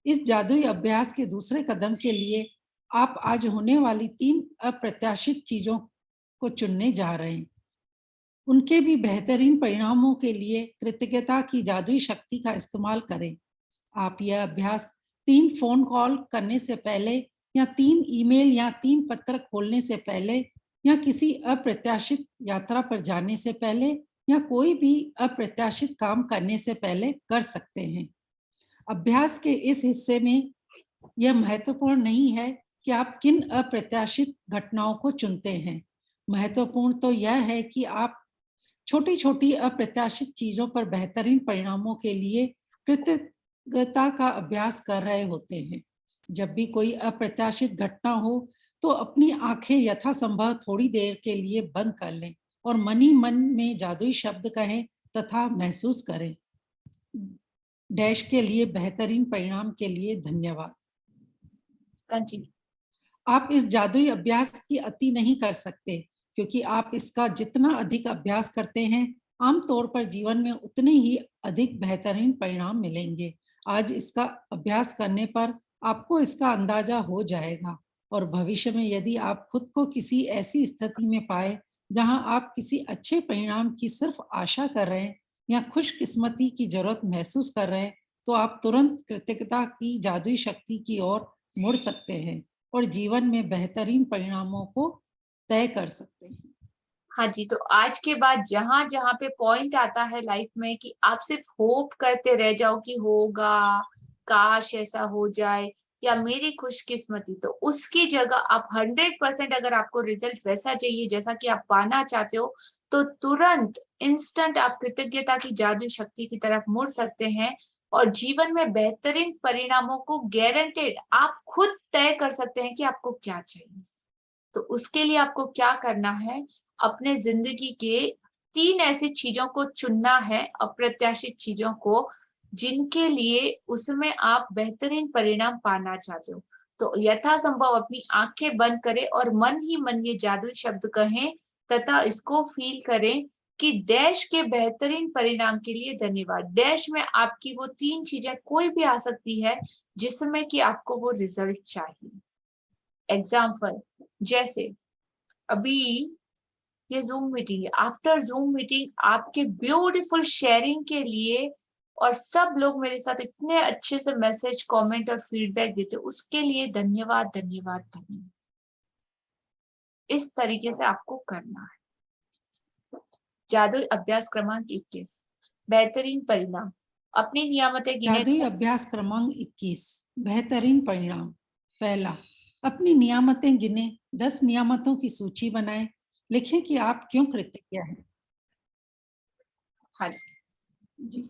इस जादुई अभ्यास के दूसरे कदम के लिए आप आज होने वाली 3 अप्रत्याशित चीजों को चुनने जा रहे हैं। उनके भी बेहतरीन परिणामों के लिए कृतज्ञता की जादुई शक्ति का इस्तेमाल करें। आप यह अभ्यास 3 फोन कॉल करने से पहले, या 3 ईमेल या 3 पत्र खोलने से पहले, या किसी अप्रत्याशित यात्रा पर जाने से पहले, या कोई भी अप्रत्याशित काम करने से पहले कर सकते हैं। अभ्यास के इस हिस्से में यह महत्वपूर्ण नहीं है कि आप किन अप्रत्याशित घटनाओं को चुनते हैं। महत्वपूर्ण तो यह है कि आप छोटी-छोटी अप्रत्याशित चीजों पर बेहतरीन परिणामों के लिए कृतज्ञता का अभ्यास कर रहे होते हैं। जब भी कोई अप्रत्याशित घटना हो तो अपनी आंखें यथासंभव थोड़ी देर के लिए बंद कर लें और मन ही मन में जादुई शब्द कहें तथा महसूस करें, डैश के लिए बेहतरीन परिणाम के लिए धन्यवाद। कंटिन्यू। आप इस जादुई अभ्यास की अति नहीं कर सकते, क्योंकि आप इसका जितना अधिक अभ्यास करते हैं, आमतौर पर जीवन में उतने ही अधिक बेहतरीन परिणाम मिलेंगे। आज इसका अभ्यास करने पर आपको इसका अंदाजा हो जाएगा, और भविष्य में यदि आप खुद को किसी ऐसी स्थिति में पाए जहां आप किसी अच्छे परिणाम की सिर्फ आशा कर रहे हैं या खुशकिस्मती की जरूरत महसूस कर रहे हैं, तो आप तुरंत कृतज्ञता की जादुई शक्ति की ओर मुड़ सकते हैं और जीवन में बेहतरीन परिणामों को तय कर सकते हैं। हाँ जी, तो आज के बाद जहां जहां पे पॉइंट आता है लाइफ में कि आप सिर्फ होप करते रह जाओ कि होगा, काश ऐसा हो जाए, या मेरी खुशकिस्मती, तो उसकी जगह आप 100% अगर आपको रिजल्ट वैसा चाहिए जैसा कि आप पाना चाहते हो, तो तुरंत इंस्टेंट आप कृतज्ञता की जादुई शक्ति की तरफ मुड़ सकते हैं और जीवन में बेहतरीन परिणामों को गारंटेड आप खुद तय कर सकते हैं कि आपको क्या चाहिए। तो उसके लिए आपको क्या करना है, अपने जिंदगी के 3 ऐसी चीजों को चुनना है, अप्रत्याशित चीजों को, जिनके लिए उसमें आप बेहतरीन परिणाम पाना चाहते हो। तो यथासंभव अपनी आंखें बंद करें और मन ही मन ये जादुई शब्द कहें तथा इसको फील करें कि डैश के बेहतरीन परिणाम के लिए धन्यवाद। डैश में आपकी वो 3 चीजें कोई भी आ सकती है जिसमें कि आपको वो रिजल्ट चाहिए। एग्जाम्पल, जैसे अभी ये जूम मीटिंग है, आफ्टर जूम मीटिंग आपके ब्यूटीफुल शेयरिंग के लिए, और सब लोग मेरे साथ इतने अच्छे से मैसेज, कमेंट और फीडबैक देते, उसके लिए धन्यवाद धन्यवाद धन्यवाद। इस तरीके से आपको करना है। जादुई अभ्यास क्रमांक 21, बेहतरीन परिणाम। अपनी नियामतें गिने। जादुई अभ्यास क्रमांक 21, बेहतरीन परिणाम। पहला, अपनी नियामतें गिने, 10 नियामतों की सूची बनाएं, लिखें कि आप क्यों कृतज्ञ हैं। हाँ जी,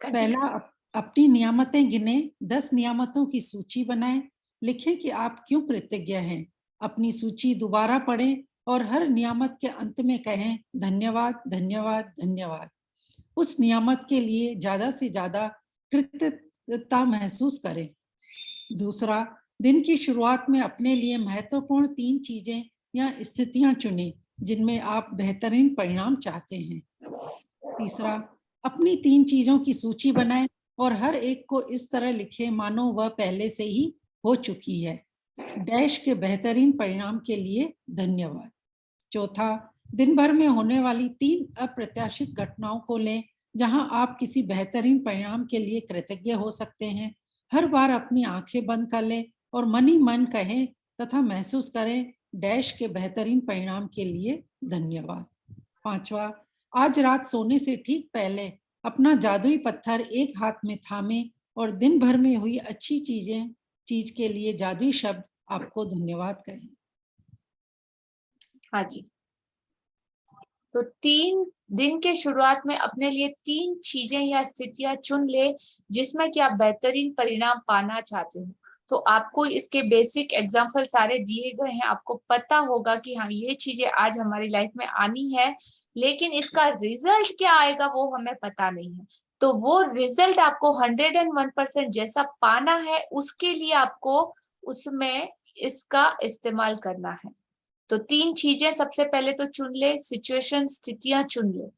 पहला, अपनी नियामतें गिने, 10 नियामतों की सूची बनाएं, लिखें कि आप क्यों कृतज्ञ हैं। अपनी सूची दोबारा पढ़ें और हर नियामत के अंत में कहें धन्यवाद धन्यवाद धन्यवाद। उस नियामत के लिए ज्यादा से ज्यादा कृतज्ञता महसूस करें। दूसरा, दिन की शुरुआत में अपने लिए महत्वपूर्ण 3 चीजें या स्थितियां चुनें जिनमें आप बेहतरीन परिणाम चाहते हैं। तीसरा, अपनी 3 चीजों की सूची बनाएं और हर एक को इस तरह लिखें मानो वह पहले से ही हो चुकी है। डैश के बेहतरीन परिणाम के लिए धन्यवाद। चौथा, दिन भर में होने वाली 3 अप्रत्याशित घटनाओं को लें जहां आप किसी बेहतरीन परिणाम के लिए कृतज्ञ हो सकते हैं। हर बार अपनी आंखें बंद कर लें और मन ही मन कहें तथा महसूस करें डैश के बेहतरीन परिणाम के लिए धन्यवाद। पांचवा, आज रात सोने से ठीक पहले अपना जादुई पत्थर एक हाथ में थामे और दिन भर में हुई अच्छी चीज के लिए जादुई शब्द आपको धन्यवाद कहें। हाँ जी, तो 3 दिन के शुरुआत में अपने लिए 3 चीजें या स्थितियां चुन ले जिसमें कि आप बेहतरीन परिणाम पाना चाहते हो। तो आपको इसके बेसिक एग्जाम्पल सारे दिए गए हैं, आपको पता होगा कि हाँ ये चीजें आज हमारी लाइफ में आनी है, लेकिन इसका रिजल्ट क्या आएगा वो हमें पता नहीं है। तो वो रिजल्ट आपको 101% जैसा पाना है, उसके लिए आपको उसमें इसका इस्तेमाल करना है। तो 3 चीजें सबसे पहले तो चुन ले, सिचुएशन, स्थितियां चुन ले।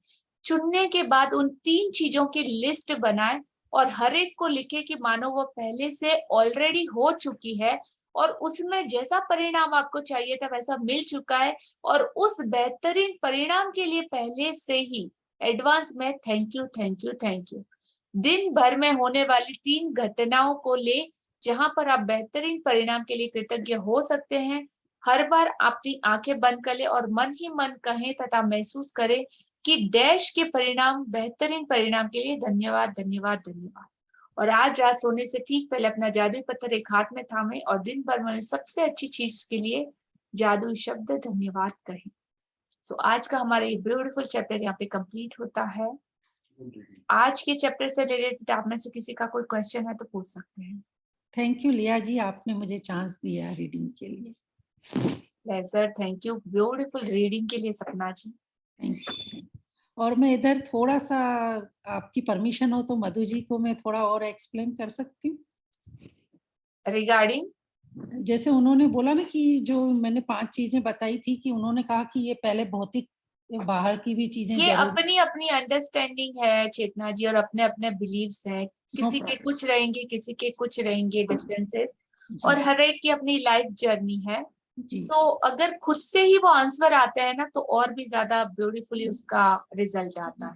चुनने के बाद उन 3 चीजों की लिस्ट बनाए और हर एक को लिखे कि मानो वो पहले से ऑलरेडी हो चुकी है और उसमें जैसा परिणाम आपको चाहिए था वैसा मिल चुका है, और उस बेहतरीन परिणाम के लिए पहले से ही एडवांस में thank you thank you thank you. दिन भर में होने वाली 3 घटनाओं को ले जहां पर आप बेहतरीन परिणाम के लिए कृतज्ञ हो सकते हैं। हर बार अपनी आंखें बंद कर ले और मन ही मन कहें तथा महसूस करें कि डैश के परिणाम बेहतरीन परिणाम के लिए धन्यवाद धन्यवाद धन्यवाद। और आज रात सोने से ठीक पहले अपना जादुई पत्थर एक हाथ में थामे और दिन भर में सबसे अच्छी चीज के लिए जादुई शब्द धन्यवाद कहें। सो आज का हमारा ये ब्यूटीफुल चैप्टर यहाँ पे कंप्लीट होता है। आज के चैप्टर से रिलेटेड आप में से किसी का कोई क्वेश्चन है तो पूछ सकते हैं। थैंक यू लिया जी, आपने मुझे चांस दिया रीडिंग के लिए। Pleasure, thank you beautiful reading के लिए सपना जी। Thank you. और मैं इधर थोड़ा सा, आपकी परमिशन हो तो मधु जी को मैं थोड़ा और एक्सप्लेन कर सकती हूँ रिगार्डिंग, जैसे उन्होंने बोला ना कि जो मैंने 5 चीजें बताई थी कि उन्होंने कहा कि ये पहले भौतिक बाहर की भी चीजें ये जरूर। अपनी अपनी अंडरस्टैंडिंग है चेतना जी, और अपने अपने बिलीव्स है। किसी के कुछ रहेंगे, किसी के कुछ रहेंगे डिफरेंसेस, और हर एक की अपनी लाइफ जर्नी है। जी तो अगर खुद से ही वो आंसर आता है ना तो और भी ज्यादा ब्यूटीफुली उसका रिजल्ट आता है।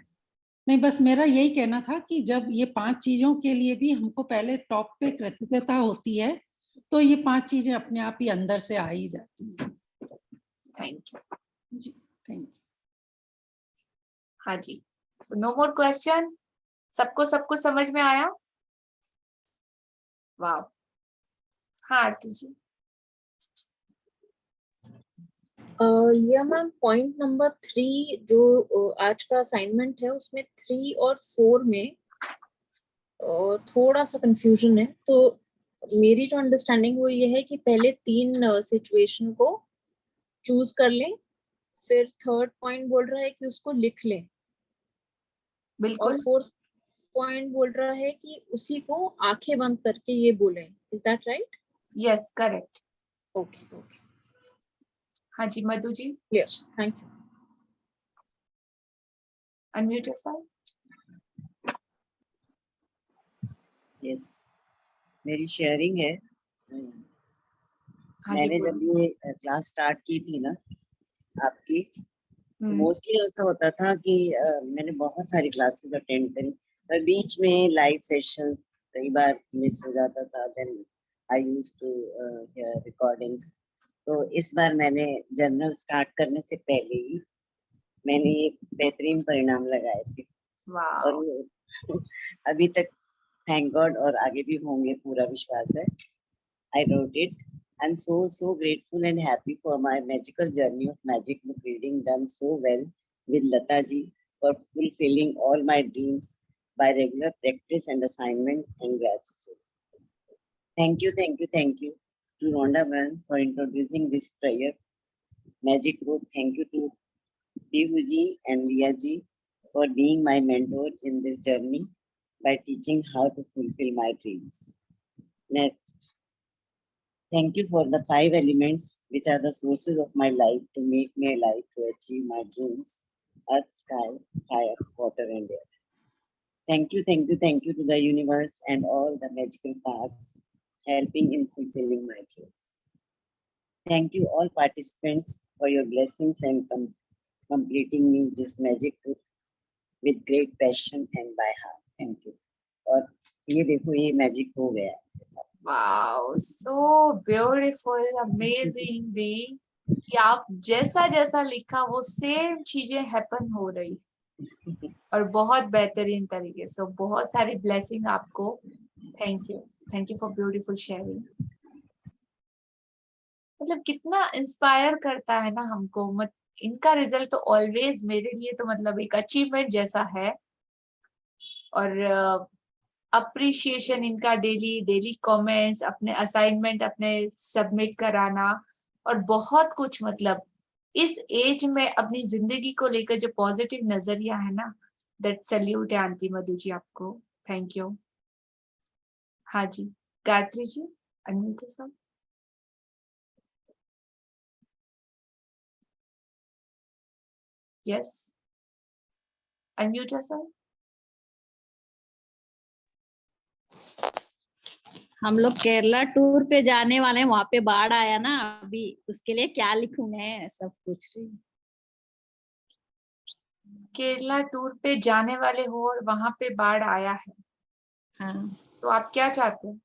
नहीं, बस मेरा यही कहना था कि जब ये 5 चीजों के लिए भी हमको पहले टॉप पे कृतज्ञता होती है तो ये 5 चीजें अपने आप ही अंदर से आ ही जाती है। थैंक यू जी, थैंक यू। हाँ जी, सो नो मोर क्वेश्चन। सबको सब कुछ समझ में आया? वाह। हाँ आरती जी। या मैम, पॉइंट नंबर 3 जो आज का असाइनमेंट है उसमें 3 और 4 में थोड़ा सा कंफ्यूजन है। तो मेरी जो अंडरस्टैंडिंग वो ये है कि पहले 3 सिचुएशन को चूज कर लें, फिर थर्ड पॉइंट बोल रहा है कि उसको लिख लें, और बिल्कुल, फोर्थ पॉइंट बोल रहा है कि उसी को आंखें बंद करके ये बोलें। Is that right? Yes correct. Okay okay, हाँ जी Madhu ji, clear, thank you. Unmute yourself. Yes, मेरी शेयरिंग है। हाँ जी मैंने जब बोलिए। ये क्लास स्टार्ट की थी ना आपकी, हम्म, मोस्टली ऐसा होता था कि मैंने बहुत सारी क्लासेस अटेंड करी, पर बीच में लाइव सेशन कई बार मिस हो जाता था। Then I used to hear recordings. तो इस बार मैंने जर्नल स्टार्ट करने से पहले ही मैंने ये बेहतरीन परिणाम लगाए थे, और वाओ। वो अभी तक थैंक गॉड, और आगे भी होंगे, पूरा विश्वास है। I wrote it. I'm so grateful and happy for my magical journey of magic book reading done so well with Lata ji, for fulfilling all my dreams by regular practice and assignment and gratitude. Thank you to Rhonda Byrne for introducing this prayer magic book. Thank you to Pihu ji and Leah ji for being my mentor in this journey by teaching how to fulfill my dreams. Next. Thank you for the 5 elements which are the sources of my life to make me alive to achieve my dreams: earth, sky, fire, water, and air. Thank you to the universe and all the magical powers helping in fulfilling my dreams. Thank you all participants for your blessings and completing me this magic book with great passion and by heart. Thank you. और ये देखो, ये मैजिक हो गया है। वाओ, सो ब्यूटीफुल, अमेजिंग दी कि आप जैसा जैसा लिखा वो सेम चीजें हैपन हो रही, और बहुत बेहतरीन तरीके से। बहुत सारी ब्लेसिंग आपको। Thank you for beautiful sharing. मतलब कितना इंस्पायर करता है ना हमको। इनका रिजल्ट तो ऑलवेज मेरे लिए तो मतलब एक अचीवमेंट जैसा है, और अप्रिशिएशन इनका डेली डेली कमेंट्स, अपने असाइनमेंट अपने सबमिट कराना, और बहुत कुछ। मतलब इस एज में अपनी जिंदगी को लेकर जो पॉजिटिव नजरिया है ना, दैट सैल्यूट है आंटी मधु जी आपको। Thank you. हाँ जी Gayatri ji, unmute sir. Yes, unmute sir. हम लोग केरला टूर पे जाने वाले हैं, वहां पे बाढ़ आया ना अभी, उसके लिए क्या लिखूं मैं, सब पूछ रही हूँ। केरला टूर पे जाने वाले हो और वहां पे बाढ़ आया है, हाँ, तो आप क्या चाहते हैं?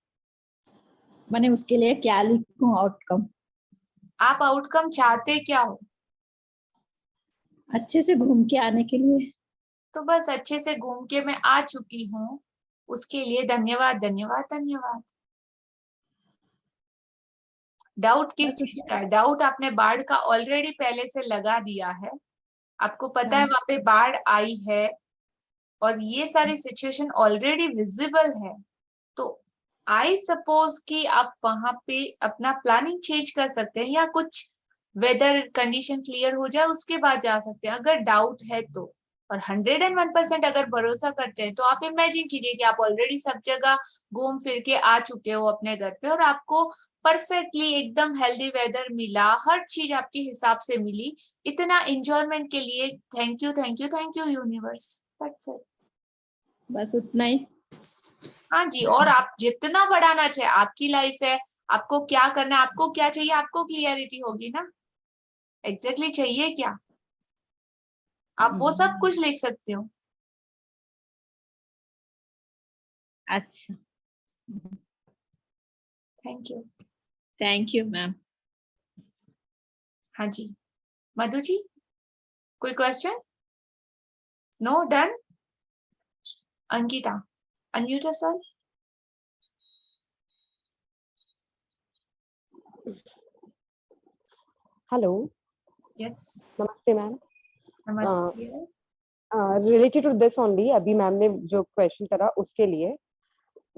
मैंने उसके लिए क्या लिखूं आउटकम? आप आउटकम चाहते क्या हो? अच्छे से घूम के आने के लिए। तो बस अच्छे से घूम के मैं आ चुकी हूँ, उसके लिए धन्यवाद धन्यवाद धन्यवाद। डाउट किस बस चीज का है? डाउट आपने बाढ़ का ऑलरेडी पहले से लगा दिया है, आपको पता है हाँ, वहां पे बाढ़ आई है और ये सारी सिचुएशन ऑलरेडी विजिबल है, तो आई सपोज कि आप वहां पे अपना प्लानिंग चेंज कर सकते हैं या कुछ वेदर कंडीशन क्लियर हो जाए उसके बाद जा सकते हैं अगर डाउट है तो। और 101% अगर भरोसा करते हैं तो आप इमेजिन कीजिए कि आप ऑलरेडी सब जगह घूम फिर के आ चुके हो अपने घर पे और आपको परफेक्टली एकदम हेल्दी वेदर मिला, हर चीज आपके हिसाब से मिली। इतना एंजॉयमेंट के लिए thank you thank you thank you universe. That's it. बस उतना ही। हाँ जी, और आप जितना बढ़ाना चाहे, आपकी लाइफ है, आपको क्या करना है, आपको क्या चाहिए, आपको क्लियरिटी होगी ना एग्जैक्टली चाहिए क्या, आप वो सब कुछ लिख सकते हो। अच्छा, thank you. Thank you ma'am. हाँ जी, मधु जी कोई question? No, done. Ankita unmute yourself. Hello, yes, नमस्ते मैम। नमस्ते। रिलेटेड टू दिस ओनली, अभी मैम ने जो क्वेश्चन करा उसके लिए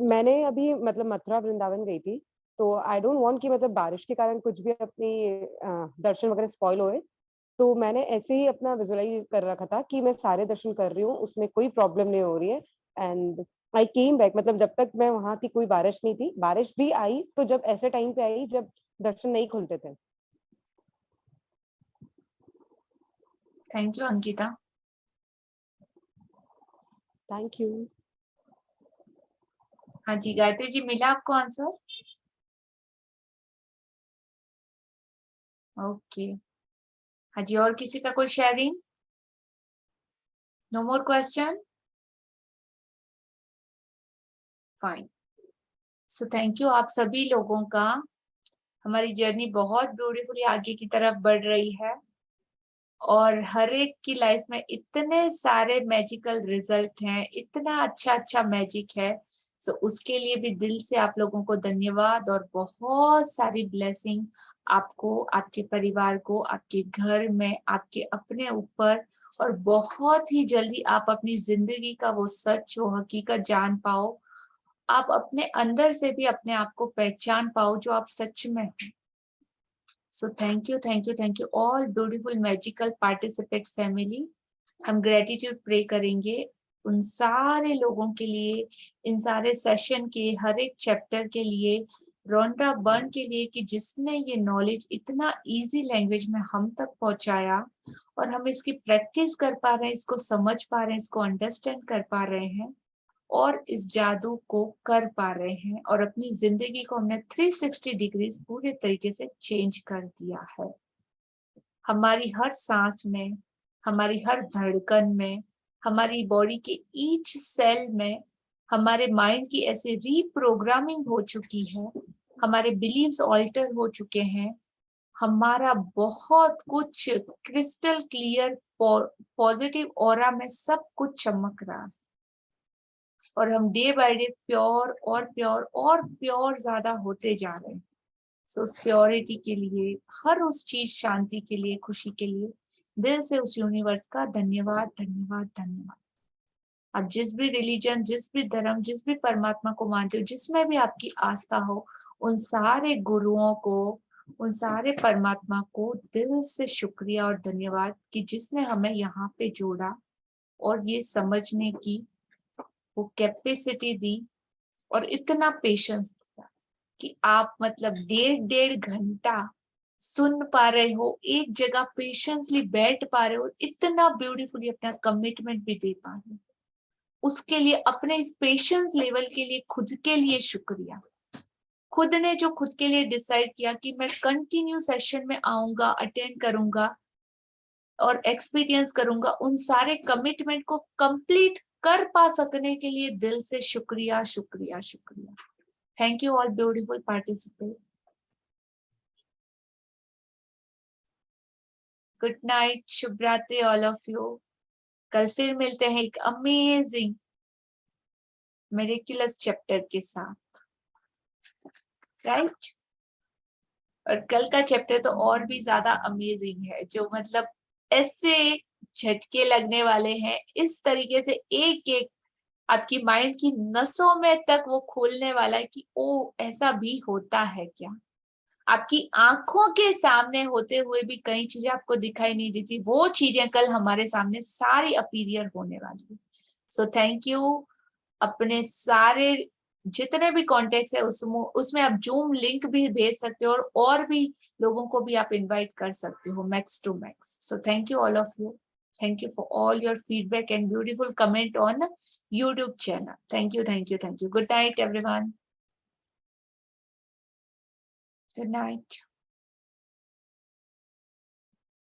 मैंने अभी मतलब मथुरा वृंदावन गई थी, तो आई डोंट वांट कि मतलब बारिश के कारण कुछ भी अपनी दर्शन वगैरह स्पॉइल होए, तो मैंने ऐसे ही अपना विजुअलाइज कर रखा था कि मैं सारे दर्शन कर रही हूँ, उसमें कोई प्रॉब्लम नहीं हो रही है। एंड आई केम बैक, मतलब जब तक मैं वहां थी कोई बारिश नहीं थी, बारिश भी आई तो जब ऐसे टाइम पे आई जब दर्शन नहीं खुलते थे। Thank you Ankita. Thank you. हाँ जी, गायत्री जी मिला आपको आंसर? ओके। हाँ जी, और किसी का कोई sharing? No more question? Fine. So thank you आप सभी लोगों का। हमारी जर्नी बहुत ब्यूटीफुली आगे की तरफ बढ़ रही है और हर एक की लाइफ में इतने सारे मैजिकल रिजल्ट हैं, इतना अच्छा अच्छा मैजिक है। सो उसके लिए भी दिल से आप लोगों को धन्यवाद और बहुत सारी ब्लेसिंग आपको, आपके परिवार को, आपके घर में, आपके अपने ऊपर। और बहुत ही जल्दी आप अपनी जिंदगी का वो सच, वो हकीकत जान पाओ, आप अपने अंदर से भी अपने आप को पहचान पाओ जो आप सच में हैं। सो thank you thank you thank you all beautiful magical participate family. हम ग्रेटिट्यूड प्रे करेंगे उन सारे लोगों के लिए, इन सारे सेशन के हर एक चैप्टर के लिए, रोंडा बर्न के लिए कि जिसने ये नॉलेज इतना इजी लैंग्वेज में हम तक पहुंचाया और हम इसकी प्रैक्टिस कर पा रहे हैं, इसको समझ पा रहे हैं, इसको अंडरस्टैंड कर पा रहे हैं और इस जादू को कर पा रहे हैं और अपनी जिंदगी को हमने 360 डिग्री पूरे तरीके से चेंज कर दिया है। हमारी हर सांस में, हमारी हर धड़कन में, हमारी बॉडी के ईच सेल में हमारे माइंड की ऐसी रीप्रोग्रामिंग हो चुकी है, हमारे बिलीव्स ऑल्टर हो चुके हैं, हमारा बहुत कुछ क्रिस्टल क्लियर पॉजिटिव ऑरा में सब कुछ चमक रहा है और हम डे बाय डे प्योर और प्योर और प्योर ज्यादा होते जा रहे हैं। सो उस प्योरिटी के लिए, हर उस चीज, शांति के लिए, खुशी के लिए दिल से उस यूनिवर्स का धन्यवाद धन्यवाद धन्यवाद। आप जिस भी रिलीजन, जिस भी धर्म, जिस भी परमात्मा को मानते हो, जिसमें भी आपकी आस्था हो, उन सारे गुरुओं को, उन सारे परमात्मा को दिल से शुक्रिया और धन्यवाद कि जिसने हमें यहाँ पे जोड़ा और ये समझने की वो कैपेसिटी दी और इतना पेशेंस दिया कि आप मतलब 1.5 घंटा सुन पा रहे हो, एक जगह पेशेंसली बैठ पा रहे हो, इतना ब्यूटीफुली अपना कमिटमेंट भी दे पा रहे हो। उसके लिए, अपने इस पेशेंस लेवल के लिए खुद के लिए शुक्रिया। खुद ने जो खुद के लिए डिसाइड किया कि मैं कंटिन्यू सेशन में आऊंगा, अटेंड करूंगा और एक्सपीरियंस करूंगा, उन सारे कमिटमेंट को कंप्लीट कर पा सकने के लिए दिल से शुक्रिया शुक्रिया शुक्रिया। Thank you all beautiful participate. Good night, शुभ रात्रि ऑल ऑफ यू। कल फिर मिलते हैं एक अमेजिंग मिरेक्युलस चैप्टर के साथ, राइट? और कल का चैप्टर तो और भी ज्यादा अमेजिंग है, जो मतलब ऐसे झटके लगने वाले हैं, इस तरीके से एक एक आपकी माइंड की नसों में तक वो खोलने वाला है कि ओ ऐसा भी होता है क्या। आपकी आंखों के सामने होते हुए भी कई चीजें आपको दिखाई नहीं देती, वो चीजें कल हमारे सामने सारी अपीरियर होने वाली है। So thank you. अपने सारे जितने भी कॉन्टेक्ट है उसमें आप जूम लिंक भी भेज सकते हो और भी लोगों को भी आप इनवाइट कर सकते हो max to max. So thank you all of you. Thank you for all your feedback and beautiful comment on YouTube channel. Thank you, thank you, thank you. Good night, everyone. Good night.